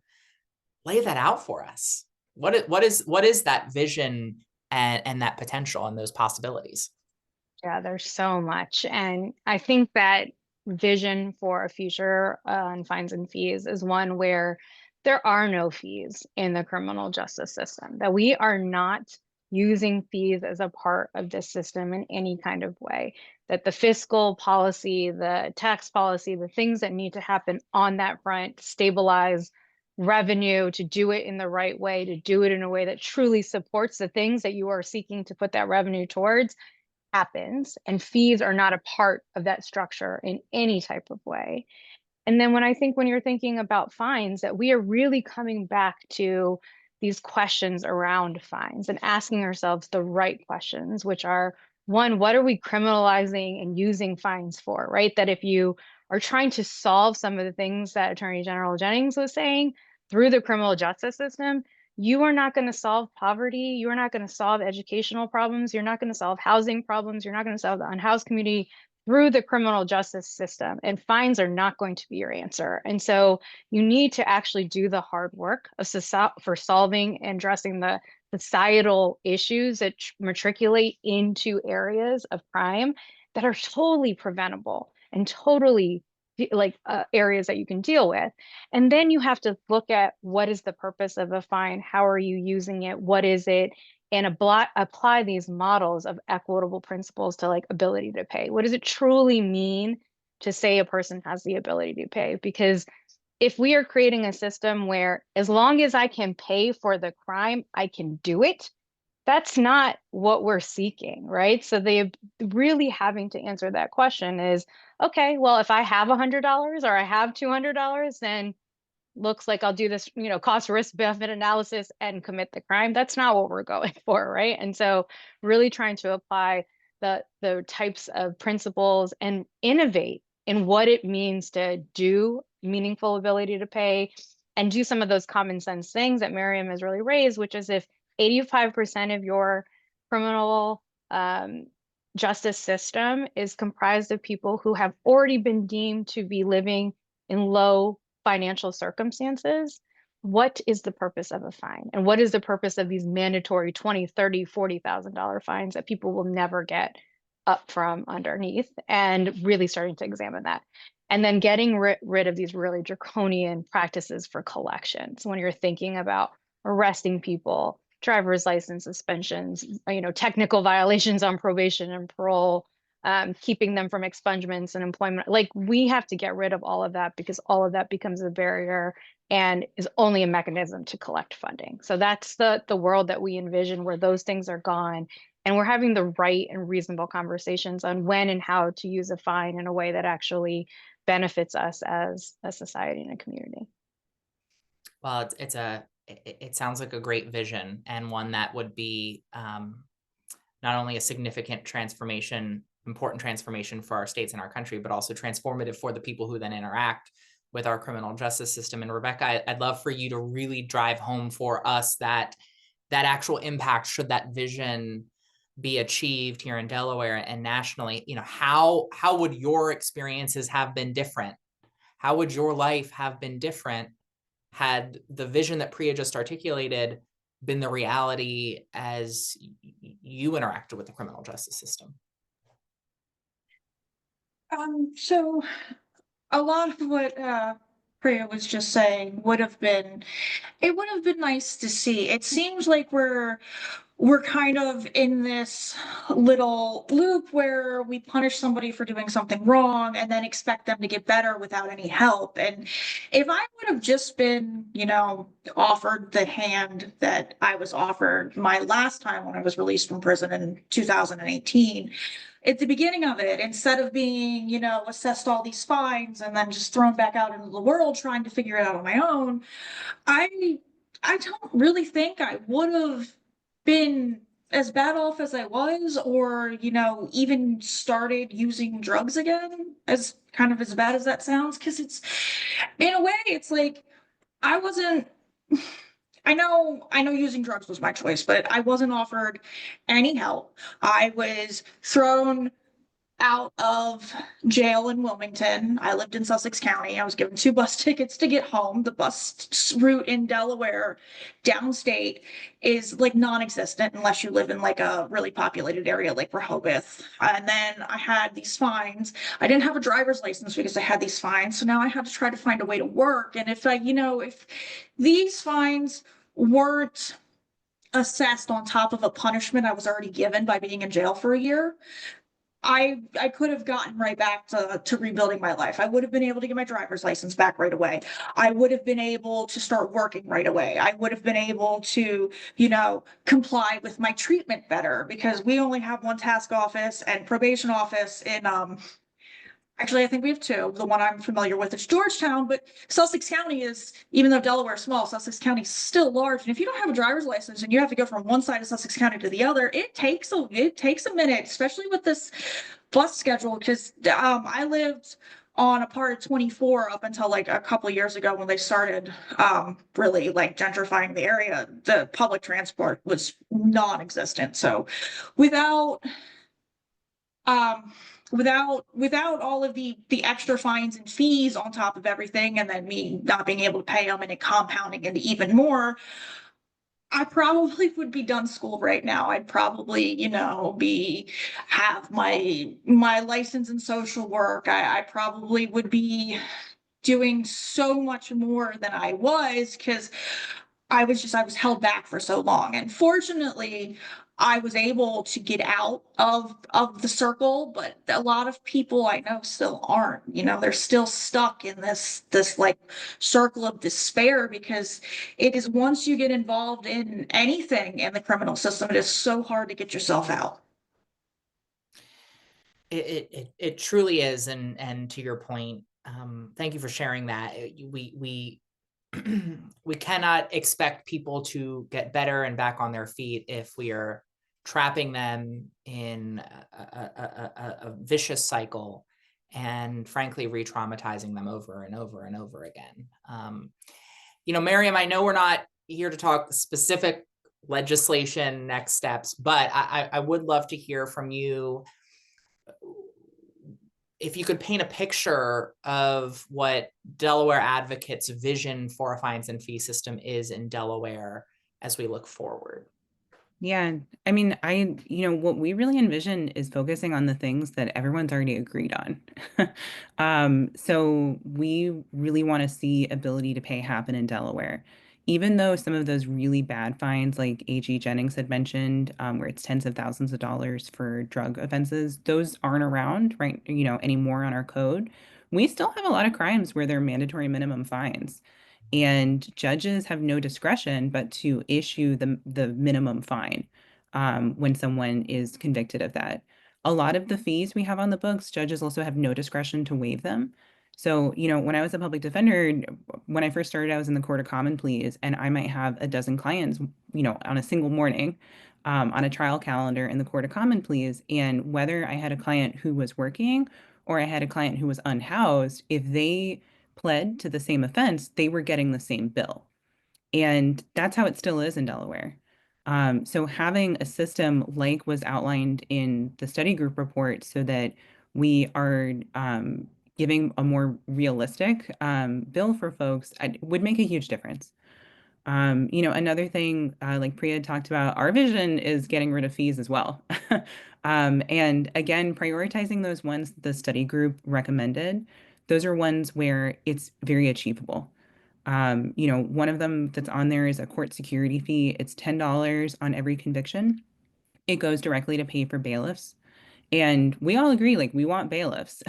lay that out for us. What is that vision and that potential and those possibilities? Yeah, there's so much. And I think that vision for a future on fines and fees is one where there are no fees in the criminal justice system, that we are not using fees as a part of this system in any kind of way, that the fiscal policy, the tax policy, the things that need to happen on that front to stabilize revenue, to do it in the right way, to do it in a way that truly supports the things that you are seeking to put that revenue towards, happens, and fees are not a part of that structure in any type of way. And then when you're thinking about fines, that we are really coming back to these questions around fines and asking ourselves the right questions, which are, one, what are we criminalizing and using fines for, right? That if you are trying to solve some of the things that Attorney General Jennings was saying through the criminal justice system, you are not going to solve poverty. You are not going to solve educational problems. You're not going to solve housing problems. You're not going to solve the unhoused community through the criminal justice system, and fines are not going to be your answer. And so you need to actually do the hard work of for solving and addressing the societal issues that matriculate into areas of crime that are totally preventable and totally areas that you can deal with. And then you have to look at, what is the purpose of a fine? How are you using it? What is it? And apply these models of equitable principles to like ability to pay. What does it truly mean to say a person has the ability to pay? Because if we are creating a system where as long as I can pay for the crime, I can do it, that's not what we're seeking, right? So they really having to answer that question is, okay, well, if I have $100 or I have $200, then looks like I'll do this, cost risk benefit analysis and commit the crime. That's not what we're going for, right? And so really trying to apply the types of principles and innovate in what it means to do meaningful ability to pay and do some of those common sense things that Miriam has really raised, which is if 85% of your criminal justice system is comprised of people who have already been deemed to be living in low financial circumstances, what is the purpose of a fine? And what is the purpose of these mandatory $20,000, $30,000, $40,000 fines that people will never get up from underneath? And really starting to examine that. And then getting rid of these really draconian practices for collection. So when you're thinking about arresting people, driver's license suspensions, technical violations on probation and parole, keeping them from expungements and employment. Like, we have to get rid of all of that, because all of that becomes a barrier and is only a mechanism to collect funding. So that's the world that we envision, where those things are gone, and we're having the right and reasonable conversations on when and how to use a fine in a way that actually benefits us as a society and a community. Well, it sounds like a great vision, and one that would be not only a significant transformation, important transformation for our states and our country, but also transformative for the people who then interact with our criminal justice system. And Rebecca, I'd love for you to really drive home for us that actual impact, should that vision be achieved here in Delaware and nationally. How would your experiences have been different? How would your life have been different had the vision that Priya just articulated been the reality as you interacted with the criminal justice system? So a lot of what Priya was just saying would have been nice to see. It seems like we're kind of in this little loop where we punish somebody for doing something wrong and then expect them to get better without any help. And if I would have just been, offered the hand that I was offered my last time when I was released from prison in 2018, at the beginning of it, instead of being, assessed all these fines and then just thrown back out into the world trying to figure it out on my own, I don't really think I would have been as bad off as I was, or, even started using drugs again, as kind of as bad as that sounds. Cause it's, in a way, it's like, I wasn't, I know using drugs was my choice, but I wasn't offered any help. I was thrown out of jail in Wilmington. I lived in Sussex County. I was given 2 bus tickets to get home. The bus route in Delaware downstate is like non-existent unless you live in like a really populated area like Rehoboth. And then I had these fines. I didn't have a driver's license because I had these fines. So now I had to try to find a way to work. And if if these fines weren't assessed on top of a punishment I was already given by being in jail for a year, I could have gotten right back to rebuilding my life. I would have been able to get my driver's license back right away. I would have been able to start working right away. I would have been able to, comply with my treatment better, because we only have one task office and probation office in actually, I think we have 2. The one I'm familiar with is Georgetown, but Sussex County is, even though Delaware is small, Sussex County is still large. And if you don't have a driver's license and you have to go from one side of Sussex County to the other, it takes a minute, especially with this bus schedule. Because I lived on a part of 24 up until like a couple of years ago when they started really like gentrifying the area. The public transport was non-existent. So without all of the extra fines and fees on top of everything, and then me not being able to pay them and it compounding into even more, I probably would be done school right now. I'd probably, have my license in social work. I probably would be doing so much more than I was, because I was held back for so long. And fortunately, I was able to get out of the circle, but a lot of people I know still aren't. They're still stuck in this like circle of despair, because it is, once you get involved in anything in the criminal system, it is so hard to get yourself out. It truly is, and to your point, thank you for sharing that. We we cannot expect people to get better and back on their feet if we are trapping them in a vicious cycle, and frankly re-traumatizing them over and over and over again. Miriam, I know we're not here to talk specific legislation next steps, but I would love to hear from you. If you could paint a picture of what Delaware advocates' vision for a fines and fee system is in Delaware as we look forward. Yeah, I mean, what we really envision is focusing on the things that everyone's already agreed on. So we really want to see ability to pay happen in Delaware. even though some of those really bad fines, like A.G. Jennings had mentioned, where it's tens of thousands of dollars for drug offenses, those aren't around right, anymore on our code. We still have a lot of crimes where they're mandatory minimum fines, and judges have no discretion but to issue the minimum fine when someone is convicted of that. A lot of the fees we have on the books, judges also have no discretion to waive them. So, when I was a public defender, when I first started, I was in the Court of Common Pleas, and I might have a dozen clients, on a single morning, on a trial calendar in the Court of Common Pleas. And whether I had a client who was working or I had a client who was unhoused, if they pled to the same offense, they were getting the same bill. And that's how it still is in Delaware. So having a system like was outlined in the study group report so that we are giving a more realistic bill for folks would make a huge difference. Another thing, like Priya talked about, our vision is getting rid of fees as well. And again, prioritizing those ones the study group recommended, those are ones where it's very achievable. One of them that's on there is a court security fee. It's $10 on every conviction. It goes directly to pay for bailiffs. And we all agree, like, we want bailiffs.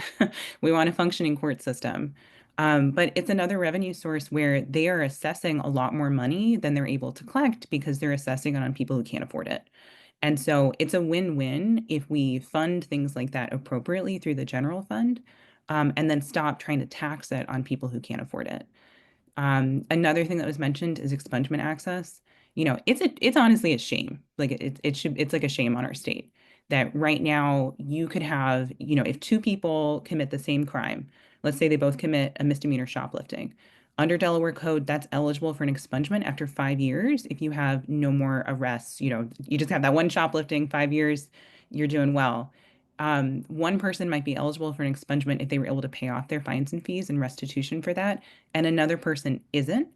We want a functioning court system. But it's another revenue source where they are assessing a lot more money than they're able to collect because they're assessing it on people who can't afford it. And so it's a win-win if we fund things like that appropriately through the general fund, and then stop trying to tax it on people who can't afford it. Another thing that was mentioned is expungement access. It's honestly a shame. Like it's like a shame on our state that right now you could have, if two people commit the same crime, let's say they both commit a misdemeanor shoplifting. Under Delaware code, that's eligible for an expungement after 5 years. If you have no more arrests, you just have that one shoplifting, 5 years, you're doing well. One person might be eligible for an expungement if they were able to pay off their fines and fees and restitution for that, and another person isn't.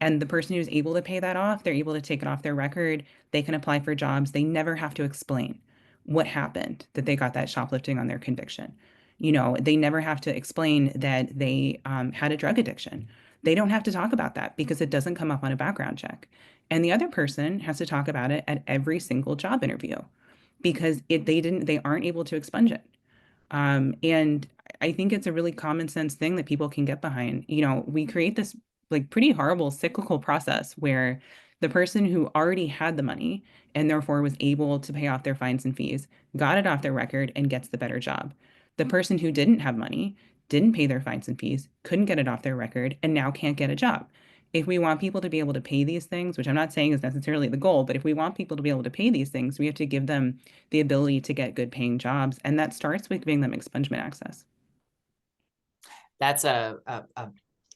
And the person who's able to pay that off, they're able to take it off their record. They can apply for jobs. They never have to explain what happened, that they got that shoplifting on their conviction. They never have to explain that they had a drug addiction. They don't have to talk about that because it doesn't come up on a background check. And the other person has to talk about it at every single job interview because they aren't able to expunge it. And I think it's a really common sense thing that people can get behind. We create this like pretty horrible cyclical process where the person who already had the money and therefore was able to pay off their fines and fees got it off their record and gets the better job. The person who didn't have money, didn't pay their fines and fees, couldn't get it off their record, and now can't get a job. If we want people to be able to pay these things, which I'm not saying is necessarily the goal, but if we want people to be able to pay these things, we have to give them the ability to get good paying jobs. And that starts with giving them expungement access. That's a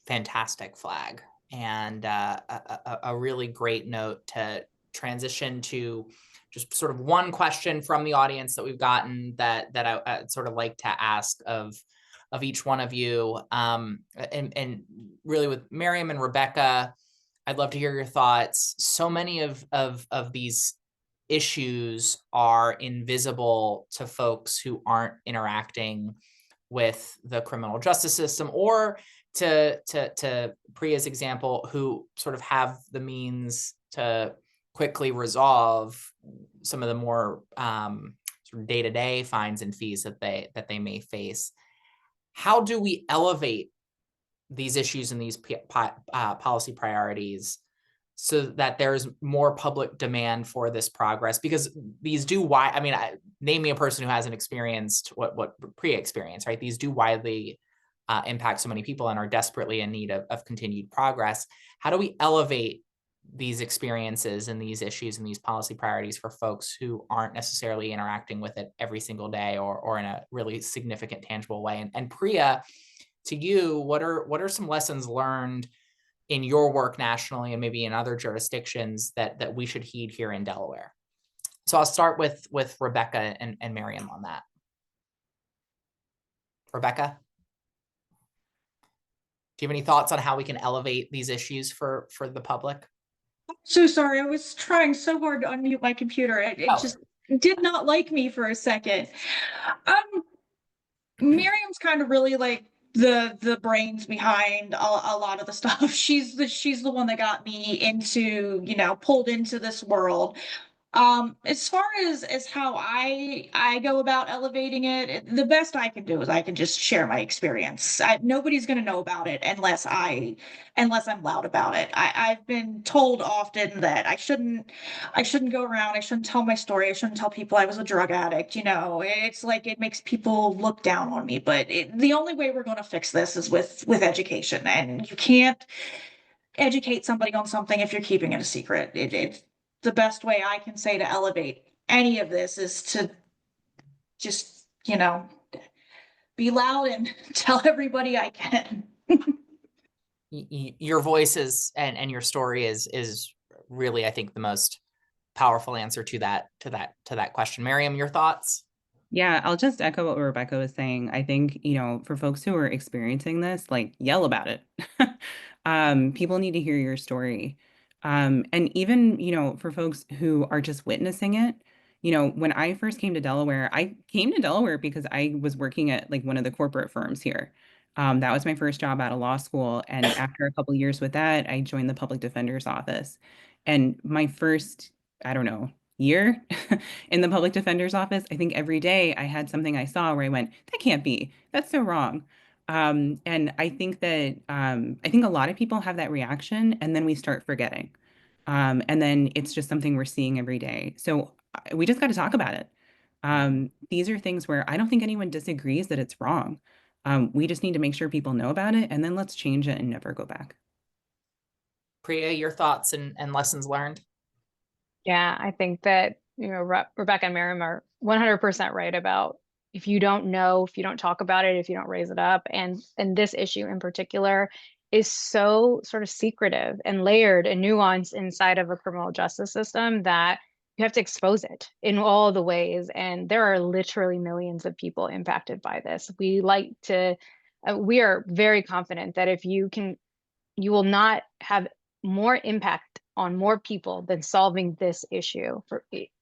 fantastic flag and a really great note to transition to just sort of one question from the audience that we've gotten that I'd sort of like to ask of each one of you. And really with Miriam and Rebecca, I'd love to hear your thoughts. So many of these issues are invisible to folks who aren't interacting with the criminal justice system, or to Priya's example, who sort of have the means to quickly resolve some of the more sort of day-to-day fines and fees that they may face. How do we elevate these issues and these policy priorities so that there's more public demand for this progress? Because these do name me a person who hasn't experienced what Priya experienced, right? These do widely impact so many people and are desperately in need of continued progress. How do we elevate these experiences and these issues and these policy priorities for folks who aren't necessarily interacting with it every single day or in a really significant, tangible way? And Priya, to you, what are some lessons learned in your work nationally and maybe in other jurisdictions that we should heed here in Delaware? So I'll start with Rebecca and Miriam on that. Rebecca? Do you have any thoughts on how we can elevate these issues for the public? So sorry, I was trying so hard to unmute my computer. It just did not like me for a second. Miriam's kind of really like the brains behind a lot of the stuff. She's the one that got me into, pulled into this world. As far as how I go about elevating it, the best I can do is I can just share my experience. Nobody's going to know about it unless I'm loud about it. I've been told often that I shouldn't go around. I shouldn't tell my story. I shouldn't tell people I was a drug addict. It's like it makes people look down on me. But the only way we're going to fix this is with education, and you can't educate somebody on something if you're keeping it a secret. It's the best way I can say to elevate any of this is to just, be loud and tell everybody I can. Your voice is and your story is really, I think, the most powerful answer to that question. Miriam, your thoughts? Yeah, I'll just echo what Rebecca was saying. I think, for folks who are experiencing this, like, yell about it. People need to hear your story. And even, for folks who are just witnessing it, when I first came to Delaware, I came to Delaware because I was working at like one of the corporate firms here. That was my first job out of law school. And after a couple years with that, I joined the public defender's office. And my first, I don't know, year in the public defender's office, I think every day I had something I saw where I went, that can't be, that's so wrong. And I think that I think a lot of people have that reaction, and then we start forgetting. And then it's just something we're seeing every day. So we just got to talk about it. These are things where I don't think anyone disagrees that it's wrong. We just need to make sure people know about it, and then let's change it and never go back. Priya, your thoughts and lessons learned? Yeah, I think that, Rebecca and Miriam are 100% right about if you don't know, if you don't talk about it, if you don't raise it up. And this issue in particular is so sort of secretive and layered and nuanced inside of a criminal justice system that you have to expose it in all the ways. And there are literally millions of people impacted by this. We are very confident that if you will not have more impact on more people than solving this issue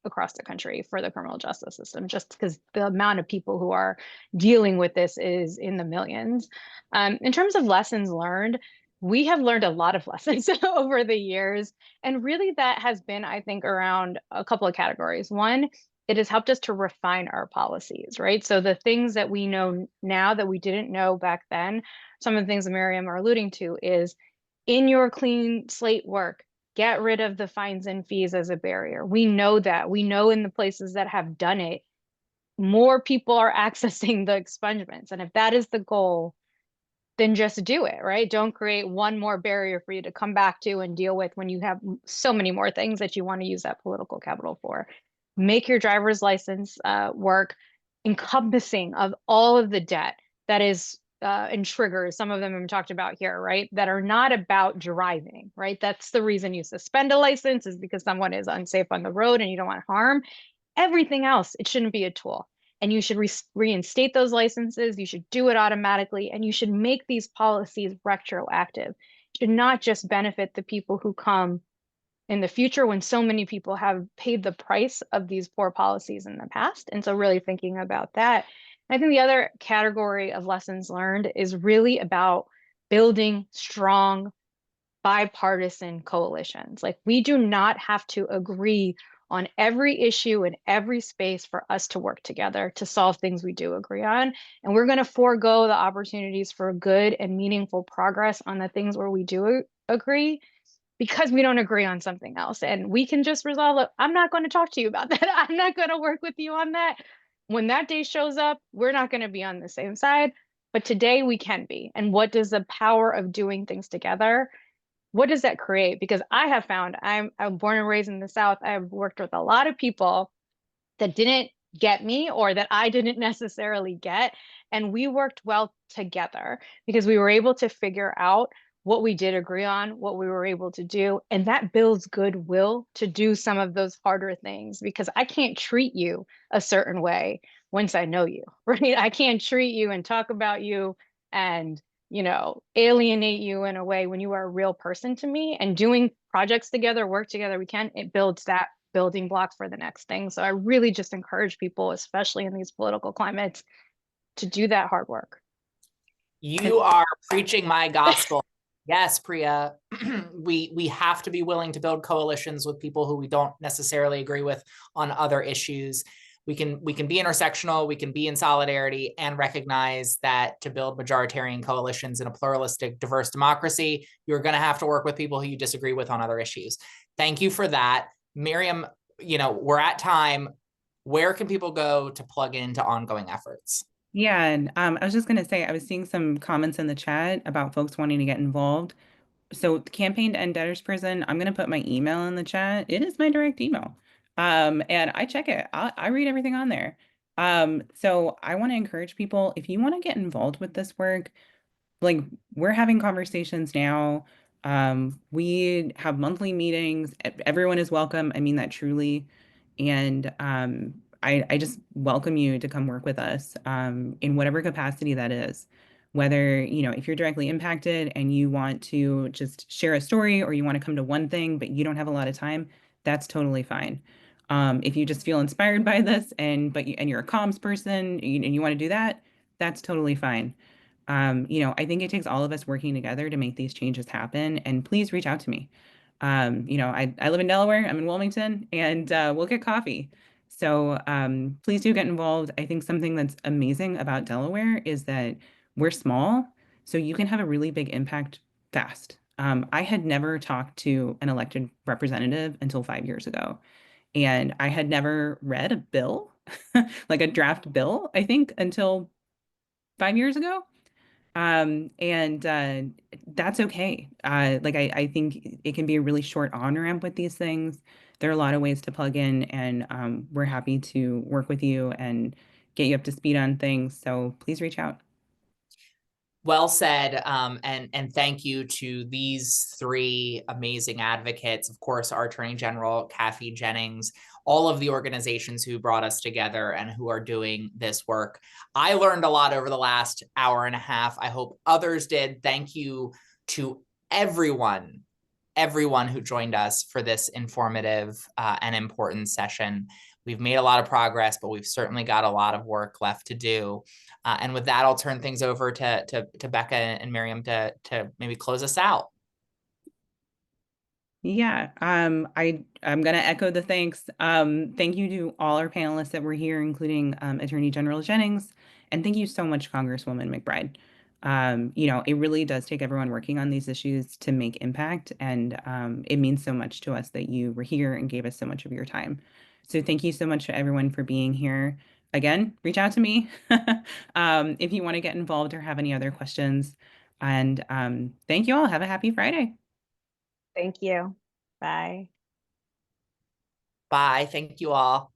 across the country for the criminal justice system, just because the amount of people who are dealing with this is in the millions. In terms of lessons learned, we have learned a lot of lessons over the years. And really that has been, I think, around a couple of categories. One, it has helped us to refine our policies, right? So the things that we know now that we didn't know back then, some of the things that Miriam are alluding to is in your clean slate work, get rid of the fines and fees as a barrier. We know that. We know in the places that have done it, more people are accessing the expungements. And if that is the goal, then just do it, right? Don't create one more barrier for you to come back to and deal with when you have so many more things that you want to use that political capital for. Make your driver's license work encompassing of all of the debt that is and triggers, some of them have been talked about here, right? That are not about driving, right? That's the reason you suspend a license, is because someone is unsafe on the road and you don't want harm. Everything else, it shouldn't be a tool. And you should reinstate those licenses. You should do it automatically. And you should make these policies retroactive. It should not just benefit the people who come in the future when so many people have paid the price of these poor policies in the past. And so really thinking about that. I think the other category of lessons learned is really about building strong bipartisan coalitions. Like, we do not have to agree on every issue in every space for us to work together to solve things we do agree on. And we're going to forego the opportunities for good and meaningful progress on the things where we do agree, because we don't agree on something else. And we can just resolve it. I'm not going to talk to you about that. I'm not going to work with you on that. When that day shows up, we're not going to be on the same side, but today we can be. And what does the power of doing things together, what does that create? Because I have found, I'm born and raised in the South. I've worked with a lot of people that didn't get me or that I didn't necessarily get. And we worked well together because we were able to figure out what we did agree on, what we were able to do. And that builds goodwill to do some of those harder things, because I can't treat you a certain way once I know you, right? I can't treat you and talk about you and, alienate you in a way when you are a real person to me. And doing projects together, work together, it builds that building block for the next thing. So I really just encourage people, especially in these political climates, to do that hard work. You are preaching my gospel. Yes, Priya, we have to be willing to build coalitions with people who we don't necessarily agree with on other issues. We can be intersectional, we can be in solidarity, and recognize that to build majoritarian coalitions in a pluralistic, diverse democracy, you're going to have to work with people who you disagree with on other issues. Thank you for that. Miriam, we're at time. Where can people go to plug into ongoing efforts? Yeah, and I was just going to say, I was seeing some comments in the chat about folks wanting to get involved. So the campaign to End Debtors Prison, I'm going to put my email in the chat. It is my direct email. And I check it. I read everything on there. So I want to encourage people, if you want to get involved with this work, like we're having conversations now. We have monthly meetings. Everyone is welcome. I mean that truly. And I just welcome you to come work with us in whatever capacity that is. Whether, if you're directly impacted and you want to just share a story or you want to come to one thing, but you don't have a lot of time, that's totally fine. If you just feel inspired by this and you're a comms person and you want to do that, that's totally fine. I think it takes all of us working together to make these changes happen. And please reach out to me. I live in Delaware, I'm in Wilmington, and we'll get coffee. So please do get involved. I think something that's amazing about Delaware is that we're small, so you can have a really big impact fast. I had never talked to an elected representative until 5 years ago. And I had never read a bill, like a draft bill, I think, until 5 years ago. And that's okay. I think it can be a really short on-ramp with these things. There are a lot of ways to plug in, and we're happy to work with you and get you up to speed on things. So please reach out. Well said. And thank you to these three amazing advocates. Of course, our Attorney General, Kathy Jennings, all of the organizations who brought us together and who are doing this work. I learned a lot over the last hour and a half. I hope others did. Thank you to everyone who joined us for this informative and important session. We've made a lot of progress, but we've certainly got a lot of work left to do. And with that, I'll turn things over to Becca and Miriam to maybe close us out. Yeah, I'm going to echo the thanks. Thank you to all our panelists that were here, including Attorney General Jennings, and thank you so much, Congresswoman McBride. It really does take everyone working on these issues to make impact, and it means so much to us that you were here and gave us so much of your time. So thank you so much to everyone for being here. Again, reach out to me if you want to get involved or have any other questions. And thank you all. Have a happy Friday. Thank you. Bye. Bye. Thank you all.